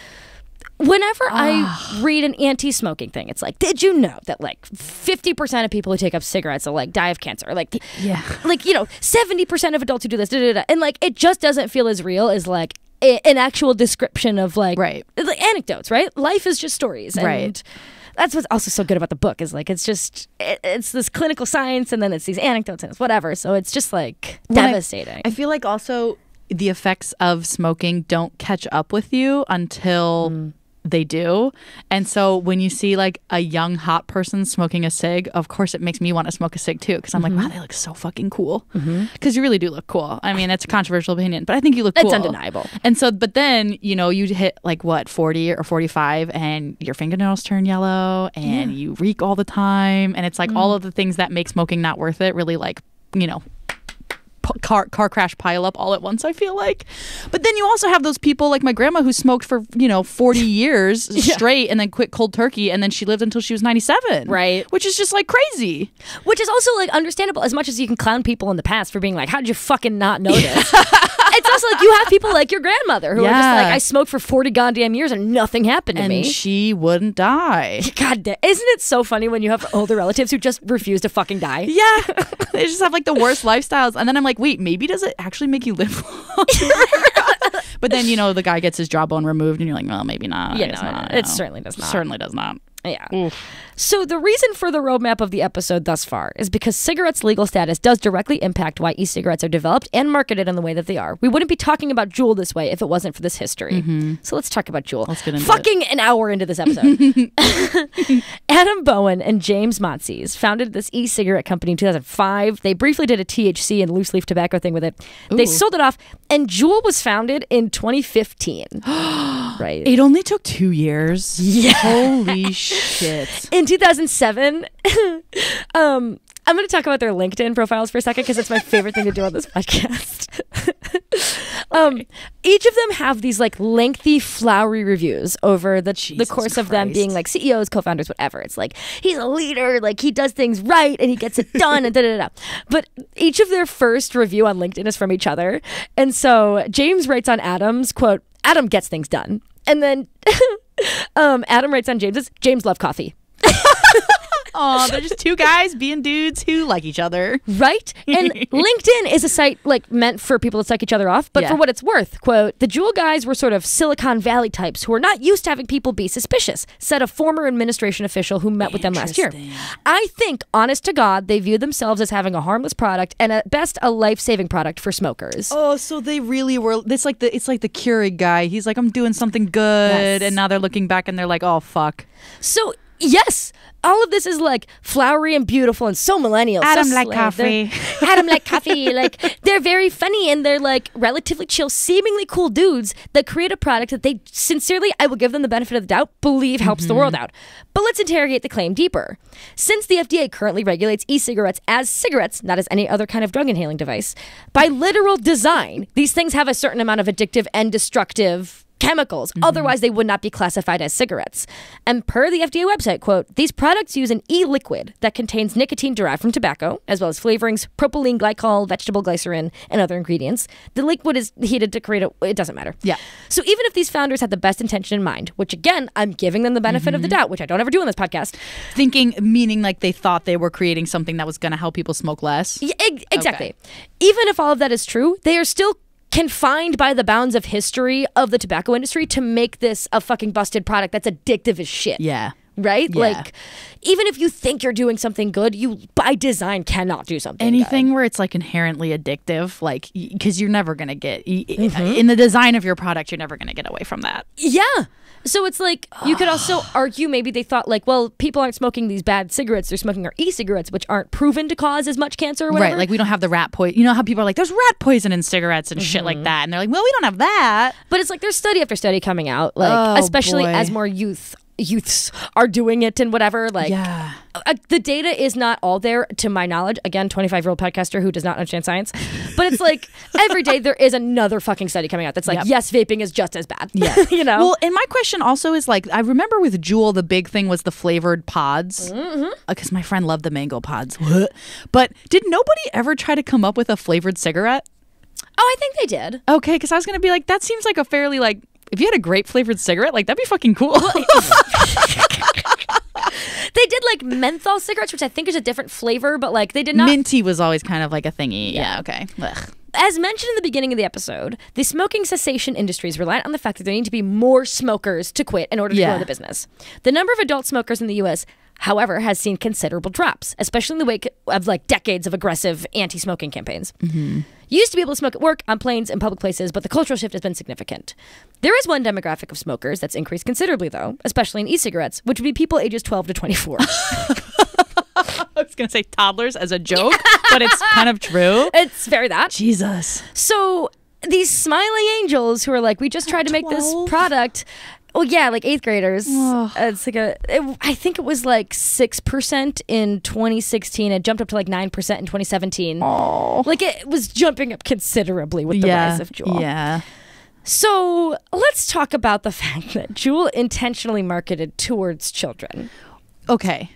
Whenever I read an anti-smoking thing, it's like, did you know that like 50% of people who take up cigarettes will like die of cancer? Or, like, 70% of adults who do this, and like it just doesn't feel as real as like an actual description of like anecdotes, right? Life is just stories, and that's what's also so good about the book is like it's this clinical science, and then it's these anecdotes and it's whatever. So it's just like devastating. I feel like also the effects of smoking don't catch up with you until they do. And so when you see like a young hot person smoking a cig, of course it makes me want to smoke a cig too, because I'm like, wow, they look so fucking cool. Because you really do look cool. I mean, it's a controversial opinion, but I think you look cool. It's undeniable. And so, but then, you know, you hit like what, 40 or 45 and your fingernails turn yellow and you reek all the time. And it's like all of the things that make smoking not worth it really, like, you know, car crash pile up all at once, I feel like. But then you also have those people like my grandma who smoked for 40 years straight and then quit cold turkey, and then she lived until she was 97, right? Which is just like crazy, which is also like understandable. As much as you can clown people in the past for being like, how did you fucking not notice? It's also like you have people like your grandmother who are just like, I smoked for 40 goddamn years and nothing happened to me, and she wouldn't die. God damn, isn't it so funny when you have older relatives who just refuse to fucking die? Yeah. They just have like the worst lifestyles, and then I'm like, wait, maybe does it actually make you live longer? But then the guy gets his jawbone removed and you're like, well, maybe not. Yeah, no, it certainly does not. Certainly does not. Yeah. Oof. So the reason for the roadmap of the episode thus far is because cigarettes' legal status does directly impact why e-cigarettes are developed and marketed in the way that they are. We wouldn't be talking about Juul this way if it wasn't for this history. Mm-hmm. So let's talk about Juul. Let's get into fucking an hour into this episode. Adam Bowen and James Matses founded this e-cigarette company in 2005. They briefly did a THC and loose leaf tobacco thing with it. Ooh. They sold it off, and Juul was founded in 2015. Right. It only took 2 years. Yeah. Holy shit. In 2007, I'm going to talk about their LinkedIn profiles for a second because it's my favorite thing to do on this podcast. Each of them have these like lengthy, flowery reviews over the course of them being like CEOs, co-founders, whatever. It's like, he's a leader, like he does things right and he gets it done and da-da-da. But each of their first review on LinkedIn is from each other. And so James writes on Adam's, quote, Adam gets things done. And then Adam writes on James's, James love coffee. Oh, they're just two guys being dudes who like each other. Right? And LinkedIn is a site like meant for people to suck each other off, but for what it's worth, quote, the Juul guys were sort of Silicon Valley types who are not used to having people be suspicious, said a former administration official who met with them last year. I think, honest to God, they view themselves as having a harmless product and at best a life-saving product for smokers. Oh, so they really were. It's like the Keurig guy. He's like, I'm doing something good. Yes. And now they're looking back and they're like, oh, fuck. So, yes, all of this is like flowery and beautiful and so millennial. Adam so like coffee. Adam like coffee. Like they're very funny and they're like relatively chill, seemingly cool dudes that create a product that they sincerely, I will give them the benefit of the doubt, believe helps the world out. But let's interrogate the claim deeper. Since the FDA currently regulates e-cigarettes as cigarettes, not as any other kind of drug inhaling device, by literal design, these things have a certain amount of addictive and destructive chemicals. Otherwise, they would not be classified as cigarettes. And per the FDA website, quote, these products use an e-liquid that contains nicotine derived from tobacco, as well as flavorings, propylene glycol, vegetable glycerin, and other ingredients. The liquid is heated to create it doesn't matter. Yeah. So even if these founders had the best intention in mind, which again, I'm giving them the benefit of the doubt, which I don't ever do on this podcast. Meaning like they thought they were creating something that was going to help people smoke less? Yeah, exactly. Okay. Even if all of that is true, they are still confined by the bounds of history of the tobacco industry to make this a fucking busted product that's addictive as shit. Yeah. Right? Yeah. Like, even if you think you're doing something good, you by design cannot do something anything good. Where it's like inherently addictive, like, because you're never going to get in the design of your product, you're never going to get away from that. Yeah. So it's like, you could also argue maybe they thought like, well, people aren't smoking these bad cigarettes, they're smoking our e-cigarettes, which aren't proven to cause as much cancer or whatever. Right, like we don't have the rat poison. You know how people are like, there's rat poison in cigarettes and shit like that. And they're like, well, we don't have that. But it's like there's study after study coming out, like especially as more youths are doing it and whatever, like the data is not all there to my knowledge. Again, 25-year-old podcaster who does not understand science, but it's like every day there is another fucking study coming out that's like, yes, vaping is just as bad. Yeah. You know. Well, and my question also is like, I remember with Juul the big thing was the flavored pods, because my friend loved the mango pods. But did nobody ever try to come up with a flavored cigarette? Oh, I think they did. Okay, because I was gonna be like, that seems like a fairly like, if you had a grape flavored cigarette, like that'd be fucking cool. They did like menthol cigarettes, which I think is a different flavor, but like they did not. Minty was always kind of like a thingy. Yeah, okay. Ugh. As mentioned in the beginning of the episode, the smoking cessation industries rely on the fact that there need to be more smokers to quit in order to grow the business. The number of adult smokers in the U.S., however, has seen considerable drops, especially in the wake of like decades of aggressive anti-smoking campaigns. You used to be able to smoke at work, on planes, and public places, but the cultural shift has been significant. There is one demographic of smokers that's increased considerably, though, especially in e-cigarettes, which would be people ages 12 to 24. I was going to say toddlers as a joke, but it's kind of true. It's very that. Jesus. So these smiling angels who are like, we just tried to make this product. Well, yeah, like 8th graders. It's like I think it was like 6% in 2016. It jumped up to like 9% in 2017. Like it was jumping up considerably with the rise of Juul. Yeah. So let's talk about the fact that Juul intentionally marketed towards children. Okay.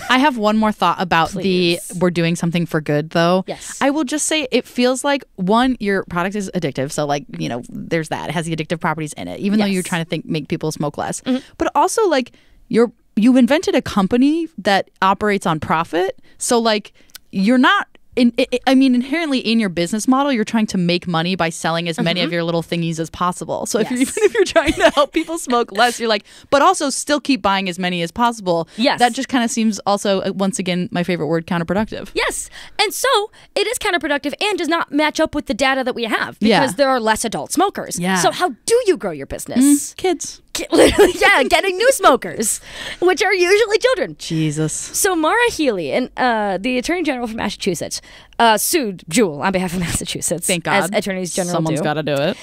I have one more thought about we're doing something for good, though. Yes. I will just say it feels like, one, your product is addictive. So, like, you know, there's that. It has the addictive properties in it, even though you're trying to make people smoke less. But also, like, you've invented a company that operates on profit. So, like, you're not... inherently in your business model, you're trying to make money by selling as many of your little thingies as possible. So even if you're trying to help people smoke less, you're like, but also still keep buying as many as possible. Yes. That just kind of seems also, once again, my favorite word, counterproductive. Yes. And so it is counterproductive and does not match up with the data that we have because there are less adult smokers. Yeah. So how do you grow your business? Kids. Literally, getting new smokers, which are usually children. Jesus. So Mara Healey, and the Attorney General from Massachusetts, sued Juul on behalf of Massachusetts. Thank God. As attorneys general Someone's got to do it.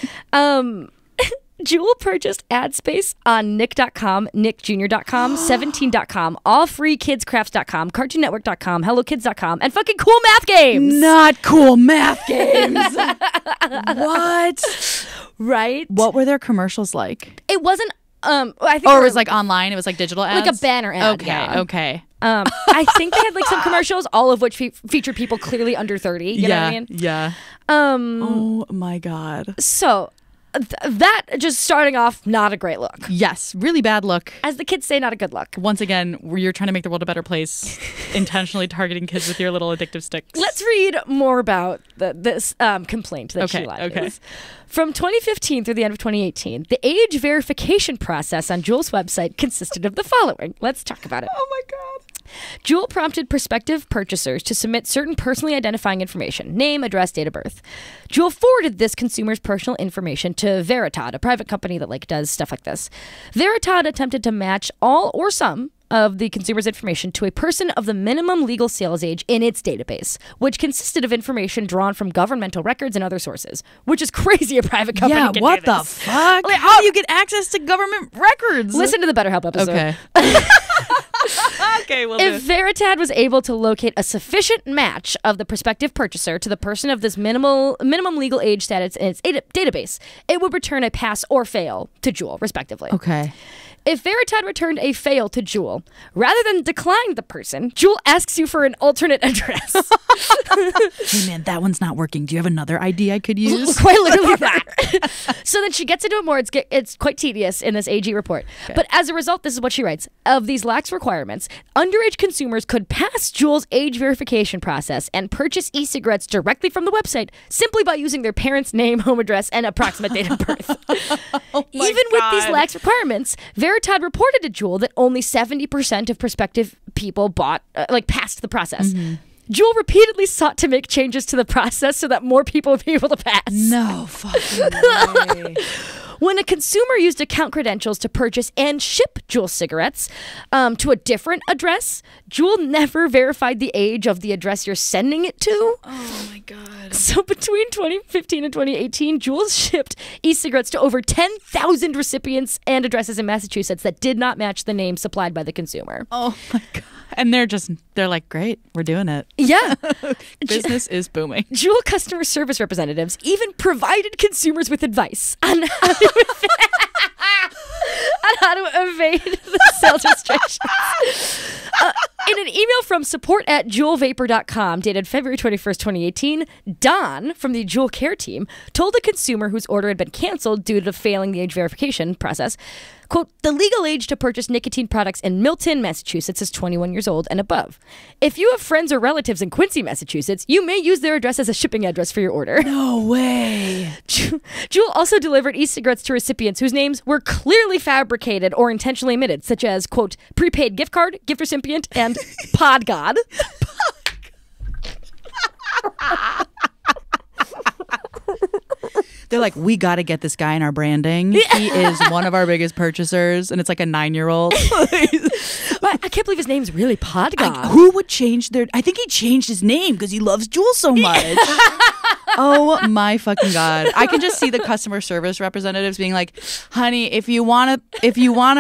Juul purchased ad space on Nick.com, NickJr.com, 17.com, allfreekidscrafts.com, cartoonnetwork.com, hellokids.com, and fucking Cool Math Games. Not Cool Math Games. What? Right? What were their commercials like? It wasn't, I think. Or it was like online? It was like digital ads? Like a banner ad. Okay. I think they had like some commercials, all of which featured people clearly under 30. You know what I mean? Yeah. Oh my God. So that just starting off, not a great look. Yes, really bad look. As the kids say, not a good look. Once again, you're trying to make the world a better place, intentionally targeting kids with your little addictive sticks. Let's read more about this complaint that she lodges. Okay. From 2015 through the end of 2018, the age verification process on Juul's website consisted of the following. Let's talk about it. Oh my God. Juul prompted prospective purchasers to submit certain personally identifying information, name, address, date of birth. Juul forwarded this consumer's personal information to Veritad, a private company that like does stuff like this. Veritad attempted to match all or some of the consumer's information to a person of the minimum legal sales age in its database, which consisted of information drawn from governmental records and other sources, which is crazy a private company can do this. Yeah, what the fuck? Like, how do you get access to government records? Listen to the BetterHelp episode. Okay. Okay, if Veritad was able to locate a sufficient match of the prospective purchaser to the person of this minimum legal age status in its database, it would return a pass or fail to Juul, respectively. Okay. If Veritad returned a fail to Juul, rather than decline the person, Juul asks you for an alternate address. Hey man, that one's not working. Do you have another ID I could use? Quite literally that. So then she gets into it more. It's quite tedious in this AG report. Okay. But as a result, this is what she writes. Of these lax requirements, underage consumers could pass Juul's age verification process and purchase e-cigarettes directly from the website simply by using their parents' name, home address, and approximate date of birth. Even with these lax requirements, Veritad reported to Juul that only 70% of prospective people passed the process. Mm-hmm. Juul repeatedly sought to make changes to the process so that more people would be able to pass. No fucking way. When a consumer used account credentials to purchase and ship Juul cigarettes to a different address, Juul never verified the age of the address you're sending it to. Oh my God. So between 2015 and 2018, Juul shipped e-cigarettes to over 10,000 recipients and addresses in Massachusetts that did not match the name supplied by the consumer. Oh my God. And they're like, great, we're doing it. Yeah. Business is booming. Juul customer service representatives even provided consumers with advice on how to evade the sales restrictions. In an email from support@JuulVapor.com dated February 21st, 2018, Don from the Juul care team told a consumer whose order had been canceled due to failing the age verification process, quote, the legal age to purchase nicotine products in Milton, Massachusetts is 21 years old and above. If you have friends or relatives in Quincy, Massachusetts, you may use their address as a shipping address for your order. No way. Juul also delivered e-cigarettes to recipients whose names were clearly fabricated or intentionally omitted, such as, quote, prepaid gift card, gift recipient, and pod god. They're like, we got to get this guy in our branding. He is one of our biggest purchasers, and it's like a 9-year-old. I can't believe his name's really Pod God. Who would change I think he changed his name because he loves Juul so much. Oh my fucking God. I can just see the customer service representatives being like, honey, if you wanna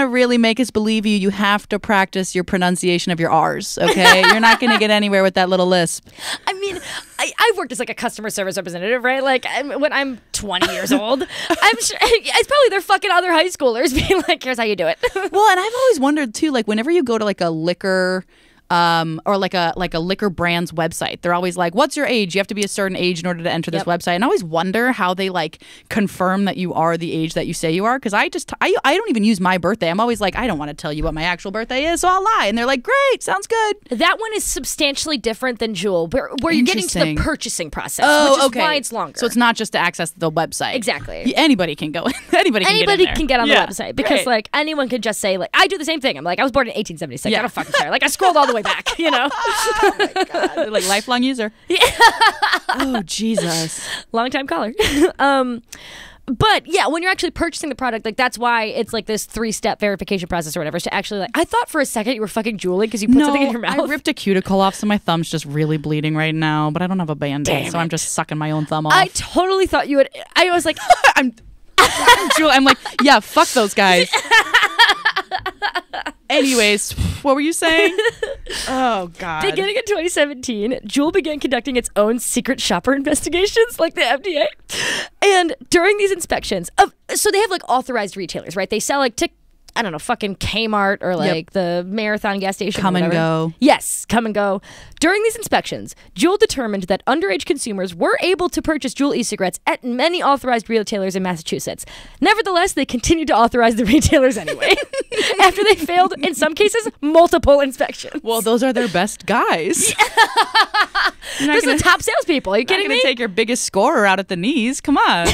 really make us believe you, you have to practice your pronunciation of your R's, okay? You're not gonna get anywhere with that little lisp. I mean, I've worked as like a customer service representative, right? Like when I'm 20 years old, I'm sure it's probably their fucking other high schoolers being like, here's how you do it. Well, and I've always wondered too, like whenever you go to like a liquor or like a liquor brand's website, they're always like, what's your age? You have to be a certain age in order to enter this website. And I always wonder how they like confirm that you are the age that you say you are, because I don't even use my birthday. I'm always like, I don't want to tell you what my actual birthday is, so I'll lie. And they're like, great, sounds good. That one is substantially different than Juul, where you're getting to the purchasing process, which is why it's longer. So it's not just to access the website. Exactly. Anybody can go. Anybody can get on the website, because like anyone could just say, like, I do the same thing. I'm like, I was born in 1876. I don't fucking care. Like, I scrolled all the way back, you know? Oh my God. They're like lifelong user. Yeah. Oh, Jesus. Long time caller. But yeah, when you're actually purchasing the product, like that's why it's like this 3-step verification process or whatever. To actually, like, I thought for a second you were fucking Juuling because you put something in your mouth. I ripped a cuticle off, so my thumb's just really bleeding right now. But I don't have a Band-Aid, so I'm just sucking my own thumb off. I totally thought you would. I was like, I'm like, yeah, fuck those guys. Anyways, what were you saying? Oh, God. Beginning in 2017, Juul began conducting its own secret shopper investigations, like the FDA. And during these inspections, so they have like authorized retailers, right? They sell like I don't know, fucking Kmart or like the Marathon gas station. Come and go. Yes, come and go. During these inspections, Juul determined that underage consumers were able to purchase Juul e-cigarettes at many authorized retailers in Massachusetts. Nevertheless, they continued to authorize the retailers anyway, after they failed, in some cases, multiple inspections. Well, those are their best guys. Those are the top salespeople. Are you kidding me? You're going to take your biggest scorer out at the knees. Come on.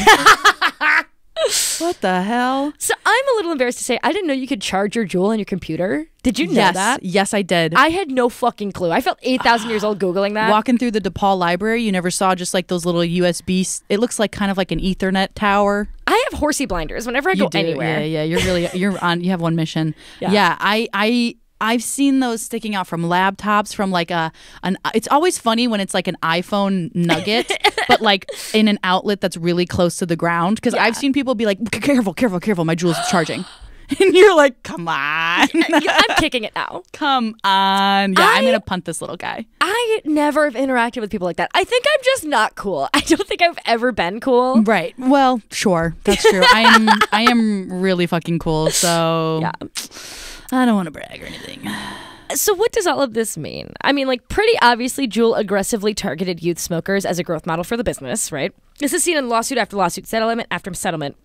What the hell? So I'm a little embarrassed to say I didn't know you could charge your Juul on your computer. Did you know that? Yes, I did. I had no fucking clue. I felt 8,000 years old Googling that. Walking through the DePaul library, you never saw just like those little USB. It looks like kind of like an Ethernet tower. I have horsey blinders whenever I go anywhere. Yeah. You have one mission. Yeah. I've seen those sticking out from laptops, from like it's always funny when it's like an iPhone nugget, but like in an outlet that's really close to the ground. Because I've seen people be like, careful, my Juul's charging. And you're like, come on. I'm kicking it now. Come on. Yeah, I'm going to punt this little guy. I never have interacted with people like that. I think I'm just not cool. I don't think I've ever been cool. Right. Well, sure. That's true. I am really fucking cool. So yeah. I don't want to brag or anything. So what does all of this mean? I mean, like, pretty obviously, Juul aggressively targeted youth smokers as a growth model for the business, right? This is seen in lawsuit after lawsuit, settlement after settlement,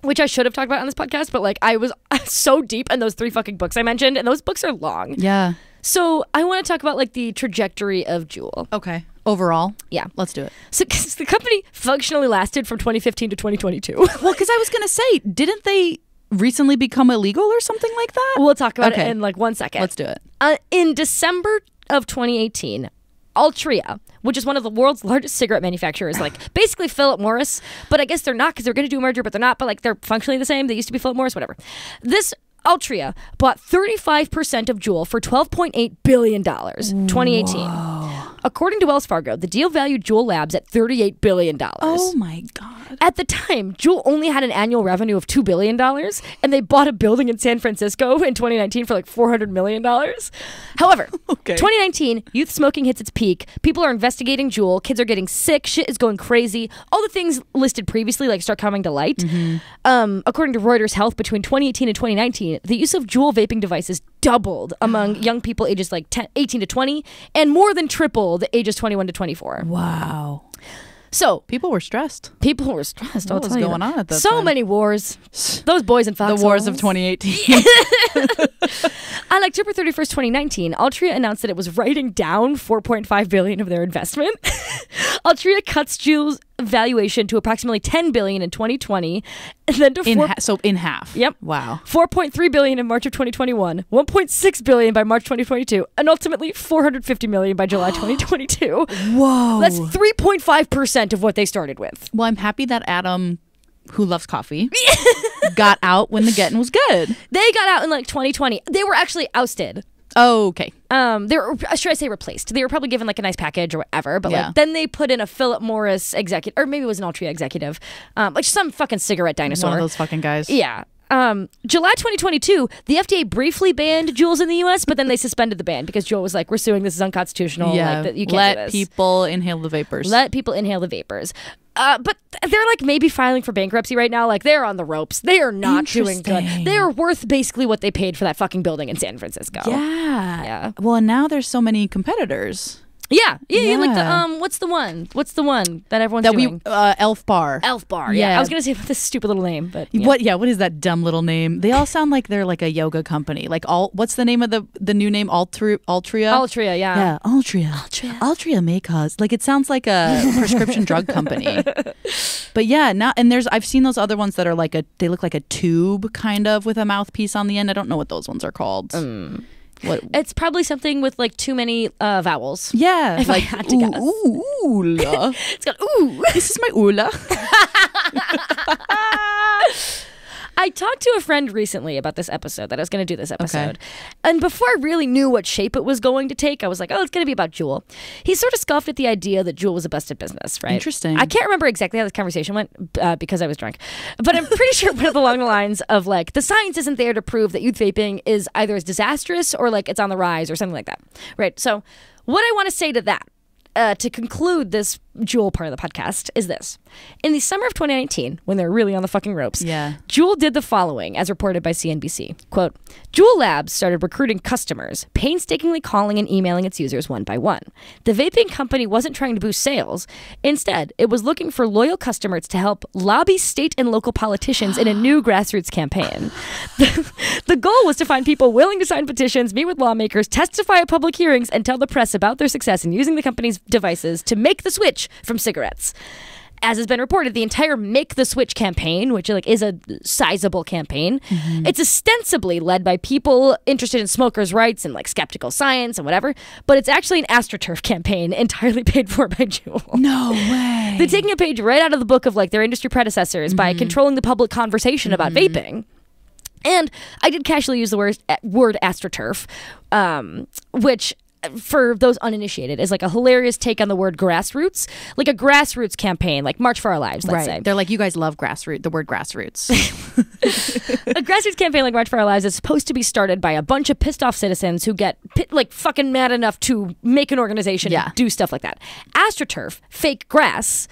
which I should have talked about on this podcast, but like I was so deep in those 3 fucking books I mentioned, and those books are long. Yeah. So I want to talk about like the trajectory of Juul. Okay. Overall? Yeah. Let's do it. So the company functionally lasted from 2015 to 2022. Well, because I was going to say, didn't they recently become illegal or something like that? We'll talk about it in like 1 second. Let's do it. In December of 2018, Altria, which is one of the world's largest cigarette manufacturers, like basically Philip Morris, but I guess they're not because they're going to do a merger, but they're not, but like they're functionally the same. They used to be Philip Morris, whatever. This Altria bought 35% of Juul for $12.8 billion, 2018. Whoa. According to Wells Fargo, the deal valued Juul Labs at $38 billion. Oh my God. At the time, Juul only had an annual revenue of $2 billion, and they bought a building in San Francisco in 2019 for like $400 million. However, 2019, youth smoking hits its peak. People are investigating Juul. Kids are getting sick. Shit is going crazy. All the things listed previously like start coming to light. Mm-hmm. According to Reuters Health, between 2018 and 2019, the use of Juul vaping devices doubled among young people ages like 18 to 20 and more than tripled ages 21 to 24. Wow. So people were stressed. What was going on at that time? time? Many wars. Those boys in Foxholes. The wars of 2018. On October 31st, 2019, Altria announced that it was writing down $4.5 billion of their investment. Altria cuts Juul's valuation to approximately $10 billion in 2020, and then to in half. Yep. Wow. $4.3 billion in March of 2021, $1.6 billion by March 2022, and ultimately $450 million by July 2022. Whoa. That's 3.5% of what they started with. Well, I'm happy that Adam, who loves coffee, got out when the getting was good. They got out in like 2020. They were actually ousted. Oh, okay. They were, should I say replaced? They were probably given like a nice package or whatever, but like then they put in a Philip Morris executive, or maybe it was an Altria executive, like some fucking cigarette dinosaur. One of those fucking guys. Yeah. July 2022, the FDA briefly banned Juuls in the U.S., but then they suspended the ban because Juul was like, "We're suing. This is unconstitutional. Yeah, like, you can't do this. people inhale the vapors. Let people inhale the vapors." But they're like maybe filing for bankruptcy right now. Like they're on the ropes. They are not doing good. They are worth basically what they paid for that fucking building in San Francisco. Yeah. Well, and now there's so many competitors. Yeah. Like the what's the one that everyone's doing? Elf Bar. Elf Bar. Yeah. I was gonna say this stupid little name, but what is that dumb little name? They all sound like they're like a yoga company. Like what's the name of the new name? Altria. Altria. Yeah. Altria may cause, like, it sounds like a prescription drug company. But yeah, now, and I've seen those other ones that are like they look like a tube kind of with a mouthpiece on the end. I don't know what those ones are called. It's probably something with like too many vowels. Yeah, if like I had to guess. Oola. It's got ooh. This is my oola. I talked to a friend recently about this episode, that I was going to do this episode. And before I really knew what shape it was going to take, I was like, oh, it's going to be about Juul. He sort of scoffed at the idea that Juul was a busted business, right? Interesting. I can't remember exactly how this conversation went because I was drunk. But I'm pretty sure it went along the lines of like, the science isn't there to prove that youth vaping is either as disastrous or like it's on the rise or something like that. Right? So what I want to say to that, to conclude this Juul part of the podcast, is this. In the summer of 2019, when they were really on the fucking ropes, Juul did the following, as reported by CNBC. Quote, Juul Labs started recruiting customers, painstakingly calling and emailing its users one by one. The vaping company wasn't trying to boost sales. Instead, it was looking for loyal customers to help lobby state and local politicians in a new grassroots campaign. The goal was to find people willing to sign petitions, meet with lawmakers, testify at public hearings, and tell the press about their success in using the company's devices to make the switch from cigarettes. As has been reported, the entire Make the Switch campaign, which like is a sizable campaign, it's ostensibly led by people interested in smokers' rights and like skeptical science and whatever, but it's actually an AstroTurf campaign entirely paid for by Juul. No way. They're taking a page right out of the book of like their industry predecessors by controlling the public conversation about vaping. And I did casually use the word AstroTurf, which, for those uninitiated, is like a hilarious take on the word grassroots, like a grassroots campaign, like March for Our Lives, let's say. They're like, you guys love the word grassroots. A grassroots campaign like March for Our Lives is supposed to be started by a bunch of pissed off citizens who get like fucking mad enough to make an organization and do stuff like that. AstroTurf, fake grass,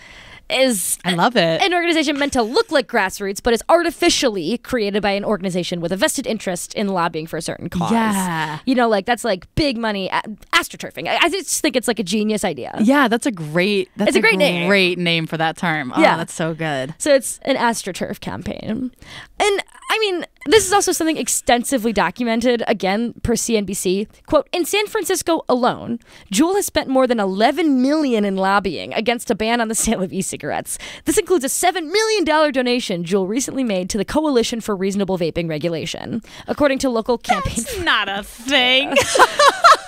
is I love it. An organization meant to look like grassroots, but is artificially created by an organization with a vested interest in lobbying for a certain cause. Yeah. You know, like that's like big money astroturfing. I just think it's like a genius idea. Yeah, that's a great name. Great name for that term. Oh, that's so good. So it's an astroturf campaign. And I mean, this is also something extensively documented, again, per CNBC. Quote, in San Francisco alone, Juul has spent more than $11 million in lobbying against a ban on the sale of e-cigarettes. This includes a $7 million donation Juul recently made to the Coalition for Reasonable Vaping Regulation, according to local campaign. That's not a thing.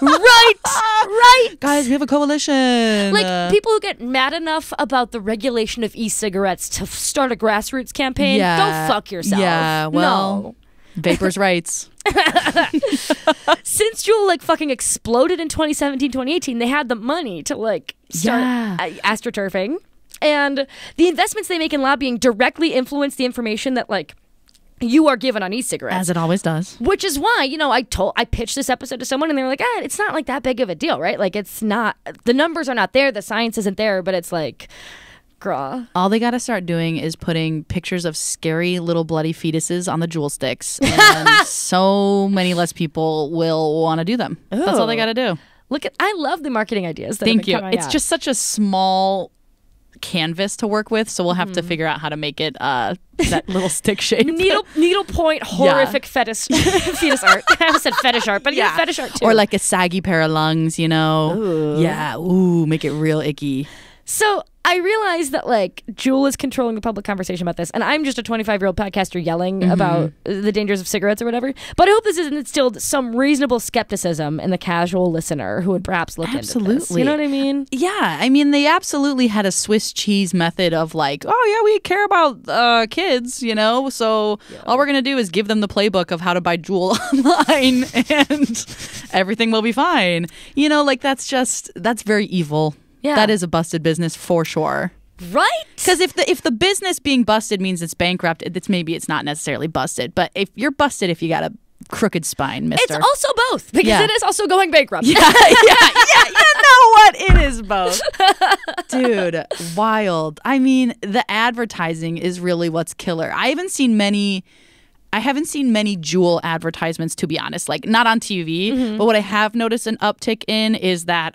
Right. Guys, we have a coalition. Like, people who get mad enough about the regulation of e-cigarettes to start a grassroots campaign, go fuck yourself. Yeah, well, vapors' rights. Since Juul like fucking exploded in 2017, 2018, they had the money to like start astroturfing. And the investments they make in lobbying directly influence the information that like you are given on e-cigarettes. As it always does. Which is why, you know, I pitched this episode to someone and they were like, it's not like that big of a deal, right? Like it's not, the numbers are not there, the science isn't there, but it's like, girl. All they got to start doing is putting pictures of scary little bloody fetuses on the Juul sticks, and so many less people will want to do them. Ooh. That's all they got to do. I love the marketing ideas. Thank you. It's just such a small canvas to work with, so we'll have to figure out how to make it that little stick shape. Needlepoint horrific fetus art. I almost said fetish art, but yeah, fetish art too. Or like a saggy pair of lungs, you know. Ooh. Yeah, ooh, make it real icky. So I realize that like Juul is controlling the public conversation about this, and I'm just a 25-year-old podcaster yelling about the dangers of cigarettes or whatever. But I hope this has instilled some reasonable skepticism in the casual listener who would perhaps look into this. You know what I mean? Yeah, I mean they absolutely had a Swiss cheese method of like, oh yeah, we care about kids, you know, so all we're gonna do is give them the playbook of how to buy Juul online, and everything will be fine. You know, like that's very evil. Yeah. That is a busted business for sure. Right? Because if the business being busted means it's bankrupt, it's not necessarily busted. But if you're busted, if you got a crooked spine, mister. It's also both, because it is also going bankrupt. Yeah. You know what? It is both. Dude, wild. I mean, the advertising is really what's killer. I haven't seen many Juul advertisements, to be honest, like not on TV, but what I have noticed an uptick in is that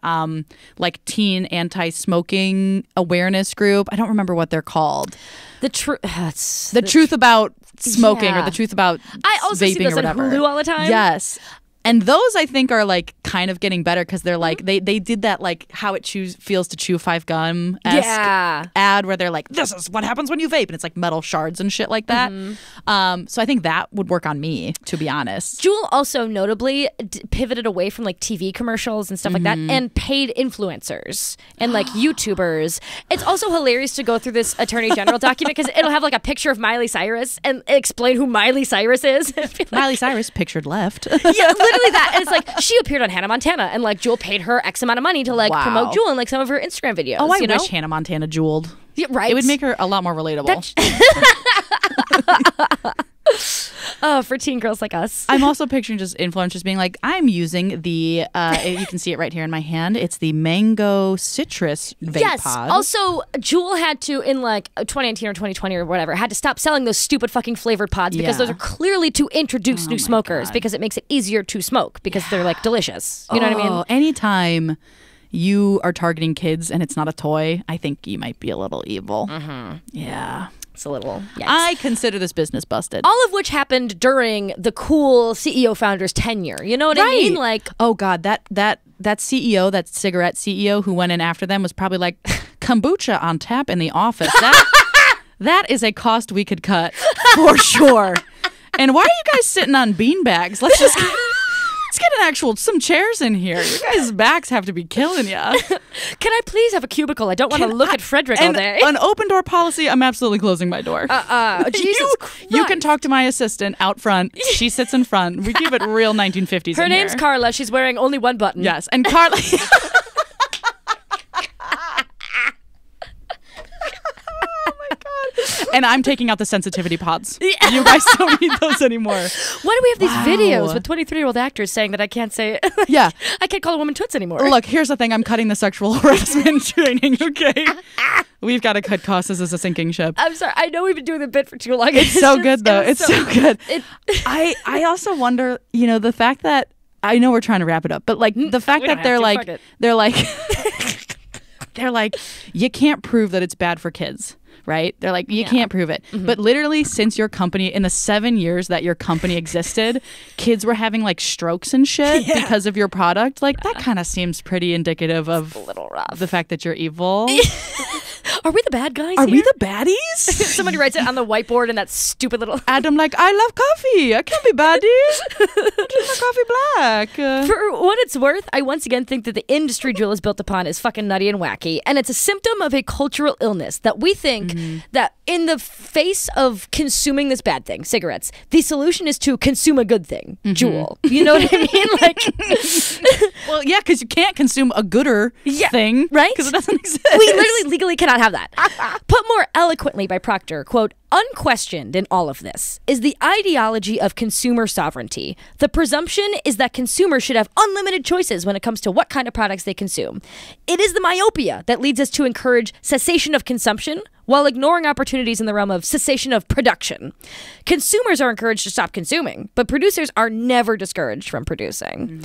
like teen anti-smoking awareness group. I don't remember what they're called. The truth about smoking or the truth about I also vaping see this or whatever. on Hulu all the time. Yes. And those I think are like kind of getting better because they're like they did that like how it feels to chew 5 gum-esque ad where they're like, this is what happens when you vape, and it's like metal shards and shit like that. So I think that would work on me, to be honest. Juul also notably pivoted away from like TV commercials and stuff like that and paid influencers and like YouTubers. It's also hilarious to go through this Attorney General document because it'll have like a picture of Miley Cyrus and explain who Miley Cyrus is. Miley Cyrus pictured left. Yeah, literally that. And it's like she appeared on Hannah Montana and like Juul paid her X amount of money to like promote Juul in like some of her Instagram videos. Oh, I wish Hannah Montana Juuled. Yeah, right. It would make her a lot more relatable. Oh, for teen girls like us. I'm also picturing just influencers being like, I'm using the, you can see it right here in my hand. It's the mango citrus vape pod. Also, Juul had to, in like 2019 or 2020 or whatever, had to stop selling those stupid fucking flavored pods because those are clearly to introduce new smokers because it makes it easier to smoke because they're like delicious. You know what I mean? Anytime you are targeting kids and it's not a toy, I think you might be a little evil. Yeah. It's a little yikes. I consider this business busted. All of which happened during the cool CEO founder's tenure. You know what I mean? Like, oh God, that CEO, that cigarette CEO who went in after them was probably like, kombucha on tap in the office. That is a cost we could cut for sure. And why are you guys sitting on beanbags? Let's get some chairs in here. You guys' backs have to be killing you. Can I please have a cubicle? I don't want to look at Frederick all day. An open door policy, I'm absolutely closing my door. Jesus Christ. You can talk to my assistant out front. She sits in front. We keep it real 1950s. Her name's Carla. She's wearing only one button. Yes, and Carla... And I'm taking out the sensitivity pods. Yeah. You guys don't need those anymore. Why do we have these videos with 23-year-old actors saying that I can't say yeah, I can't call a woman toots anymore? Look, here's the thing. I'm cutting the sexual harassment training, okay? We've got to cut costs. This is a sinking ship. I'm sorry. I know we've been doing the bit for too long. It's so good, though. It's so good. I also wonder, the fact that, I know we're trying to wrap it up, but like the fact that they're like, you can't prove that it's bad for kids. Right? They're like, you can't prove it. But literally, since your company, in the 7 years that your company existed, kids were having like strokes and shit because of your product. Like, that kind of seems pretty indicative of a little rough. The fact that you're evil. Are we the bad guys Are here? we the baddies? Somebody writes it on the whiteboard in that stupid little... Adam like, I love coffee. I can't be baddie. I drink my coffee black. For what it's worth, I once again think that the industry Juul is built upon is fucking nutty and wacky. And it's a symptom of a cultural illness that we think that in the face of consuming this bad thing, cigarettes, the solution is to consume a good thing, Juul. You know what I mean? Like, well, yeah, because you can't consume a gooder thing, right? Because it doesn't exist. We literally legally cannot have that. Put more eloquently by Proctor, quote, unquestioned in all of this is the ideology of consumer sovereignty. The presumption is that consumers should have unlimited choices when it comes to what kind of products they consume. It is the myopia that leads us to encourage cessation of consumption while ignoring opportunities in the realm of cessation of production. Consumers are encouraged to stop consuming, but producers are never discouraged from producing.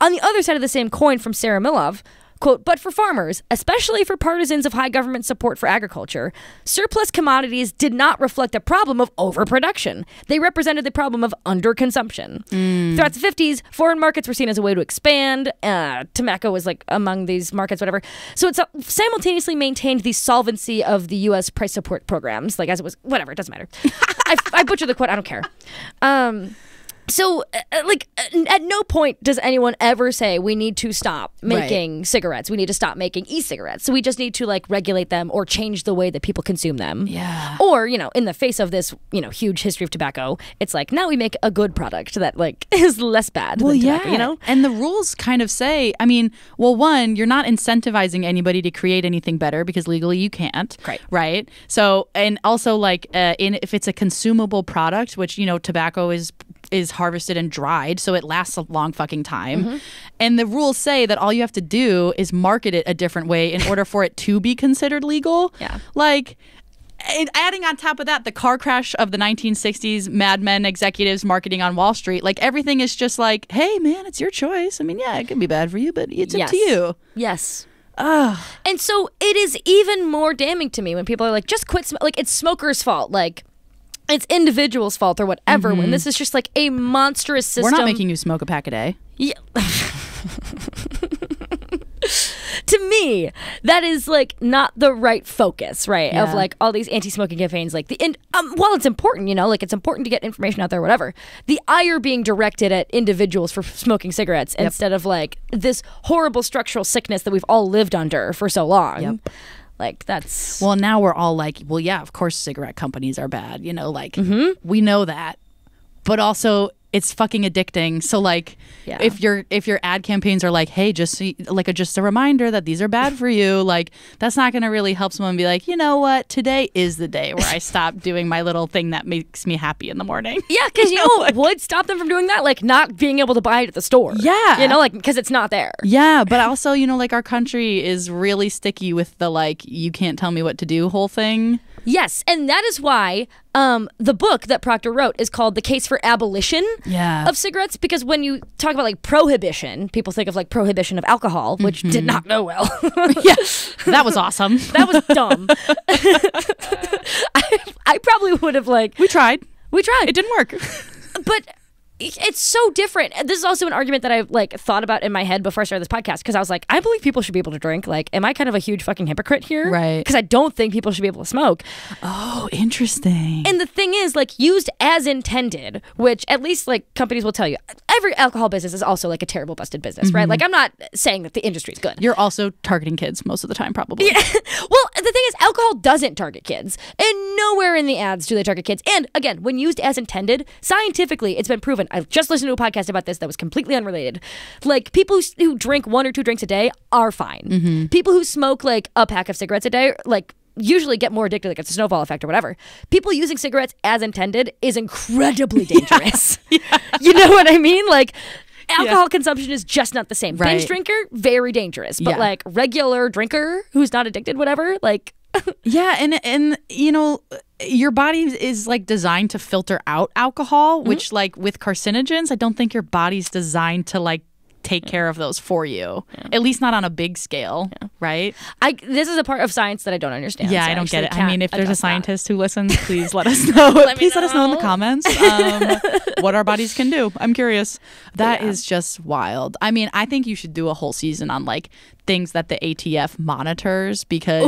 On the other side of the same coin from Sarah Milov, quote, but for farmers, especially for partisans of high government support for agriculture, surplus commodities did not reflect a problem of overproduction. They represented the problem of underconsumption. Throughout the 50s, foreign markets were seen as a way to expand. Tobacco was like among these markets, whatever. So it simultaneously maintained the solvency of the U.S. price support programs, like as it was, whatever, it doesn't matter. I butchered the quote, I don't care. So, at no point does anyone ever say we need to stop making cigarettes. We need to stop making e-cigarettes. So we just need to, like, regulate them or change the way that people consume them. Yeah. Or, you know, in the face of this, you know, huge history of tobacco, it's like, now we make a good product that, like, is less bad than tobacco, you know? And the rules kind of say, I mean, well, one, you're not incentivizing anybody to create anything better because legally you can't. Right? So, and also, like, if it's a consumable product, which, you know, tobacco is harvested and dried, so it lasts a long fucking time. And the rules say that all you have to do is market it a different way in order for it to be considered legal. Yeah. Like, and adding on top of that, the car crash of the 1960s, Mad Men executives marketing on Wall Street, like everything is just like, hey, man, it's your choice. I mean, yeah, it can be bad for you, but it's up to you. Yes. And so it is even more damning to me when people are like, just quit. Like, it's smokers' fault. Like, it's individuals' fault or whatever, when this is just like a monstrous system. We're not making you smoke a pack a day. Yeah. To me, that is like not the right focus, right? Yeah. Of like all these anti-smoking campaigns. Like while it's important, you know, like it's important to get information out there, whatever. The ire being directed at individuals for smoking cigarettes instead of like this horrible structural sickness that we've all lived under for so long. Like, that's... Well, now we're all like, well, yeah, of course cigarette companies are bad. You know, like, we know that. But also, it's fucking addicting. So, like, if your ad campaigns are like, hey, just a reminder that these are bad for you, like, that's not going to really help someone be like, you know what? Today is the day where I stop doing my little thing that makes me happy in the morning. Yeah, because, you know what would stop them from doing that? Like, not being able to buy it at the store. Yeah. You know, like, because it's not there. Yeah, but also, you know, like, our country is really sticky with the, like, you can't tell me what to do whole thing. Yes, and that is why the book that Proctor wrote is called The Case for Abolition of Cigarettes, because when you talk about like prohibition, people think of like prohibition of alcohol, which did not go well. Yeah, that was awesome. That was dumb. I probably would have like... We tried. It didn't work. But... it's so different. This is also an argument that I've like thought about in my head before I started this podcast, because I was like, I believe people should be able to drink. Like, am I kind of a huge fucking hypocrite here? Right. Because I don't think people should be able to smoke. Oh, interesting. And the thing is, like, used as intended, which at least like companies will tell you, every alcohol business is also like a terrible busted business, right? Like, I'm not saying that the industry is good. You're also targeting kids most of the time, probably. Yeah. Well, the thing is, alcohol doesn't target kids, and nowhere in the ads do they target kids. And again, when used as intended, scientifically, it's been proven. I've just listened to a podcast about this that was completely unrelated. Like, people who drink 1 or 2 drinks a day are fine. People who smoke like a pack of cigarettes a day, like, usually get more addicted, like it's a snowball effect or whatever. People using cigarettes as intended is incredibly dangerous. You know what I mean? Like, alcohol consumption is just not the same. Binge drinker, very dangerous. But like regular drinker who's not addicted, whatever, like... Yeah, and you know, your body is like designed to filter out alcohol, which like with carcinogens, I don't think your body's designed to like take care of those for you. At least not on a big scale, right? This is a part of science that I don't understand. Yeah, so I don't get it. I mean, if there's a scientist who listens, please let us know. Let us know in the comments what our bodies can do. I'm curious. That is just wild. I mean, I think you should do a whole season on like things that the ATF monitors, because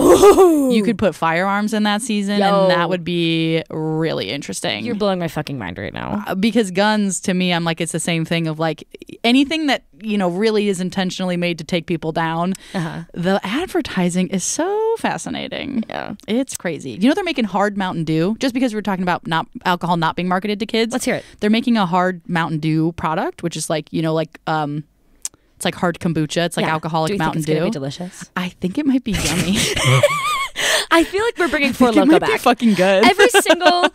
you could put firearms in that season and that would be really interesting. You're blowing my fucking mind right now. Because guns, to me, I'm like, it's the same thing of like anything that, you know, really is intentionally made to take people down. The advertising is so fascinating. Yeah. It's crazy. You know, they're making hard Mountain Dew, just because we're talking about alcohol not being marketed to kids. Let's hear it. They're making a hard Mountain Dew product, which is like, you know, like it's like hard kombucha. It's like alcoholic Mountain Dew. Do you think it's gonna be delicious? I think it might be yummy. I feel like we're bringing Four Loko back. It might be fucking good. Every single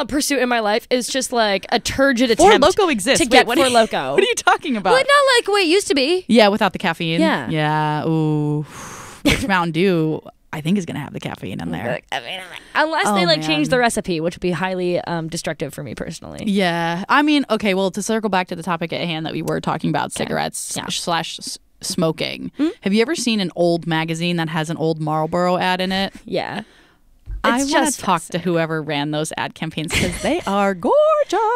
pursuit in my life is just like a turgid attempt Four Loko exists. to get Four Loko. What are you talking about? Well, not like the way it used to be. Yeah, without the caffeine. Yeah. Yeah. Ooh. Which Mountain Dew, I think, is going to have the caffeine in there. Unless they like change the recipe, which would be highly destructive for me personally. Yeah. I mean, okay, well, to circle back to the topic at hand that we were talking about, cigarettes / smoking. Have you ever seen an old magazine that has an old Marlboro ad in it? Yeah. I want to talk to whoever ran those ad campaigns because they are gorgeous.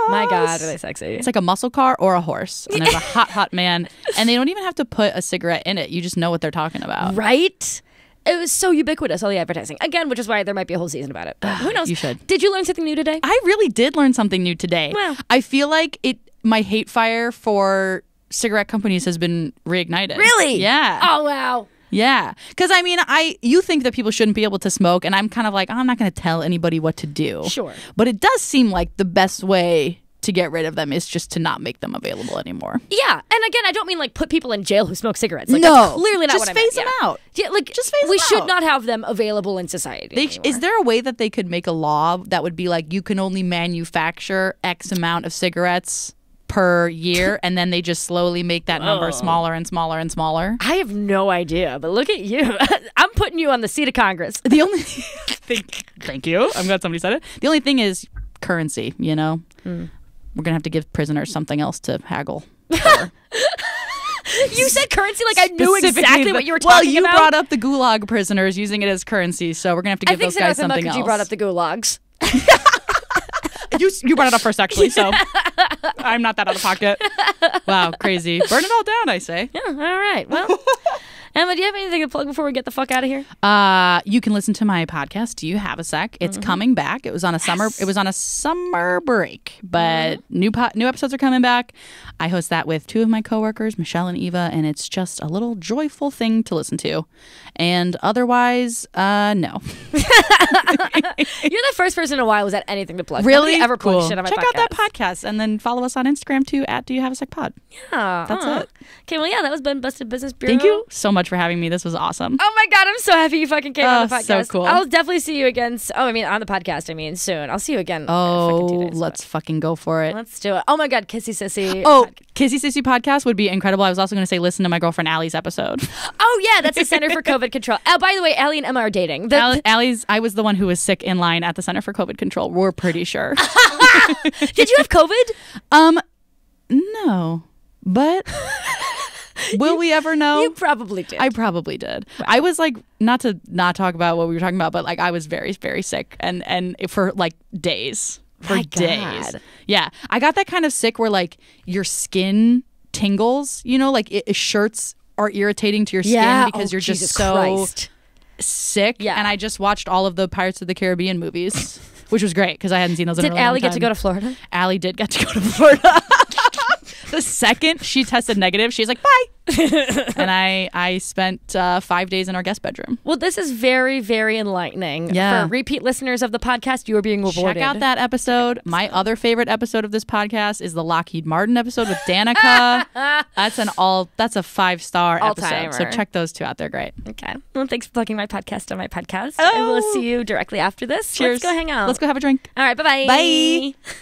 My God, are they sexy? It's like a muscle car or a horse. And there's a hot man. And they don't even have to put a cigarette in it. You just know what they're talking about. Right? It was so ubiquitous, all the advertising. Again, which is why there might be a whole season about it. But who knows? You should. Did you learn something new today? I really did learn something new today. Wow. I feel like my hate fire for cigarette companies has been reignited. Really? Yeah. Oh, wow. Yeah. Because, I mean, you think that people shouldn't be able to smoke, and I'm kind of like, I'm not going to tell anybody what to do. Sure. But it does seem like the best way to get rid of them is just to not make them available anymore. Yeah. And again, I don't mean like put people in jail who smoke cigarettes. Like, no. That's clearly not just what I meant. phase them out. Yeah, like just phase we them should out. not have them available in society. Is there a way that they could make a law that would be like you can only manufacture X amount of cigarettes per year, and then they just slowly make that number smaller and smaller and smaller? I have no idea, but look at you. I'm putting you on the seat of Congress. The only thank you. I'm glad somebody said it. The only thing is currency, you know? We're going to have to give prisoners something else to haggle for. You said currency like I knew exactly what you were talking about. Well, you brought up the gulag prisoners using it as currency, so we're going to have to give those guys something else. I think Mukherjee brought up the gulags. You brought it up first, actually, so I'm not that out of pocket. Wow, crazy. Burn it all down, I say. Yeah, all right. Well, Emma, do you have anything to plug before we get the fuck out of here? You can listen to my podcast. Do you have a sec? It's coming back. It was on a summer break, but new episodes are coming back. I host that with two of my coworkers, Michelle and Eva, and it's just a little joyful thing to listen to. And otherwise, no. You're the first person in a while who's had anything to plug. Really? Nobody ever plugged Cool. shit on my Check podcast. out that podcast and then follow us on Instagram too @Do You Have a Sec Pod. Yeah, that's it. Okay, well, yeah, that was Ben Busted Business Bureau. Thank you so much for having me. This was awesome. Oh my God, I'm so happy you fucking came on the podcast. So cool. I'll definitely see you again. On the podcast. I mean, soon. I'll see you again. Oh, 2 days, let's fucking go for it. Let's do it. Oh my God, Kissy Sissy. Oh, Kissy Sissy podcast would be incredible. I was also going to say listen to my girlfriend Allie's episode. Oh yeah, that's the Center for COVID Control. Oh, by the way, Allie and Emma are dating. Allie's. I was the one who was sick in line at the Center for COVID Control. We're pretty sure. Did you have COVID? No, but will we ever know? You probably did. I probably did. Wow. I was like, not talk about what we were talking about, but like I was very, very sick and for like days. For days. Yeah. I got that kind of sick where like your skin tingles, you know, like shirts are irritating to your skin because you're Jesus just so Christ. Sick. Yeah. And I just watched all of the Pirates of the Caribbean movies, which was great because I hadn't seen those in a really long time. Did Allie get to go to Florida? Allie did get to go to Florida. The second she tested negative, she's like, bye. And I spent 5 days in our guest bedroom. Well, this is very, very enlightening. Yeah. For repeat listeners of the podcast, you are being rewarded. Check out that episode. My other favorite episode of this podcast is the Lockheed Martin episode with Danica. That's a 5-star episode. So check those two out. They're great. Okay. Well, thanks for plugging my podcast on my podcast. I will see you directly after this. Cheers. Let's go hang out. Let's go have a drink. All right. Bye-bye. Bye.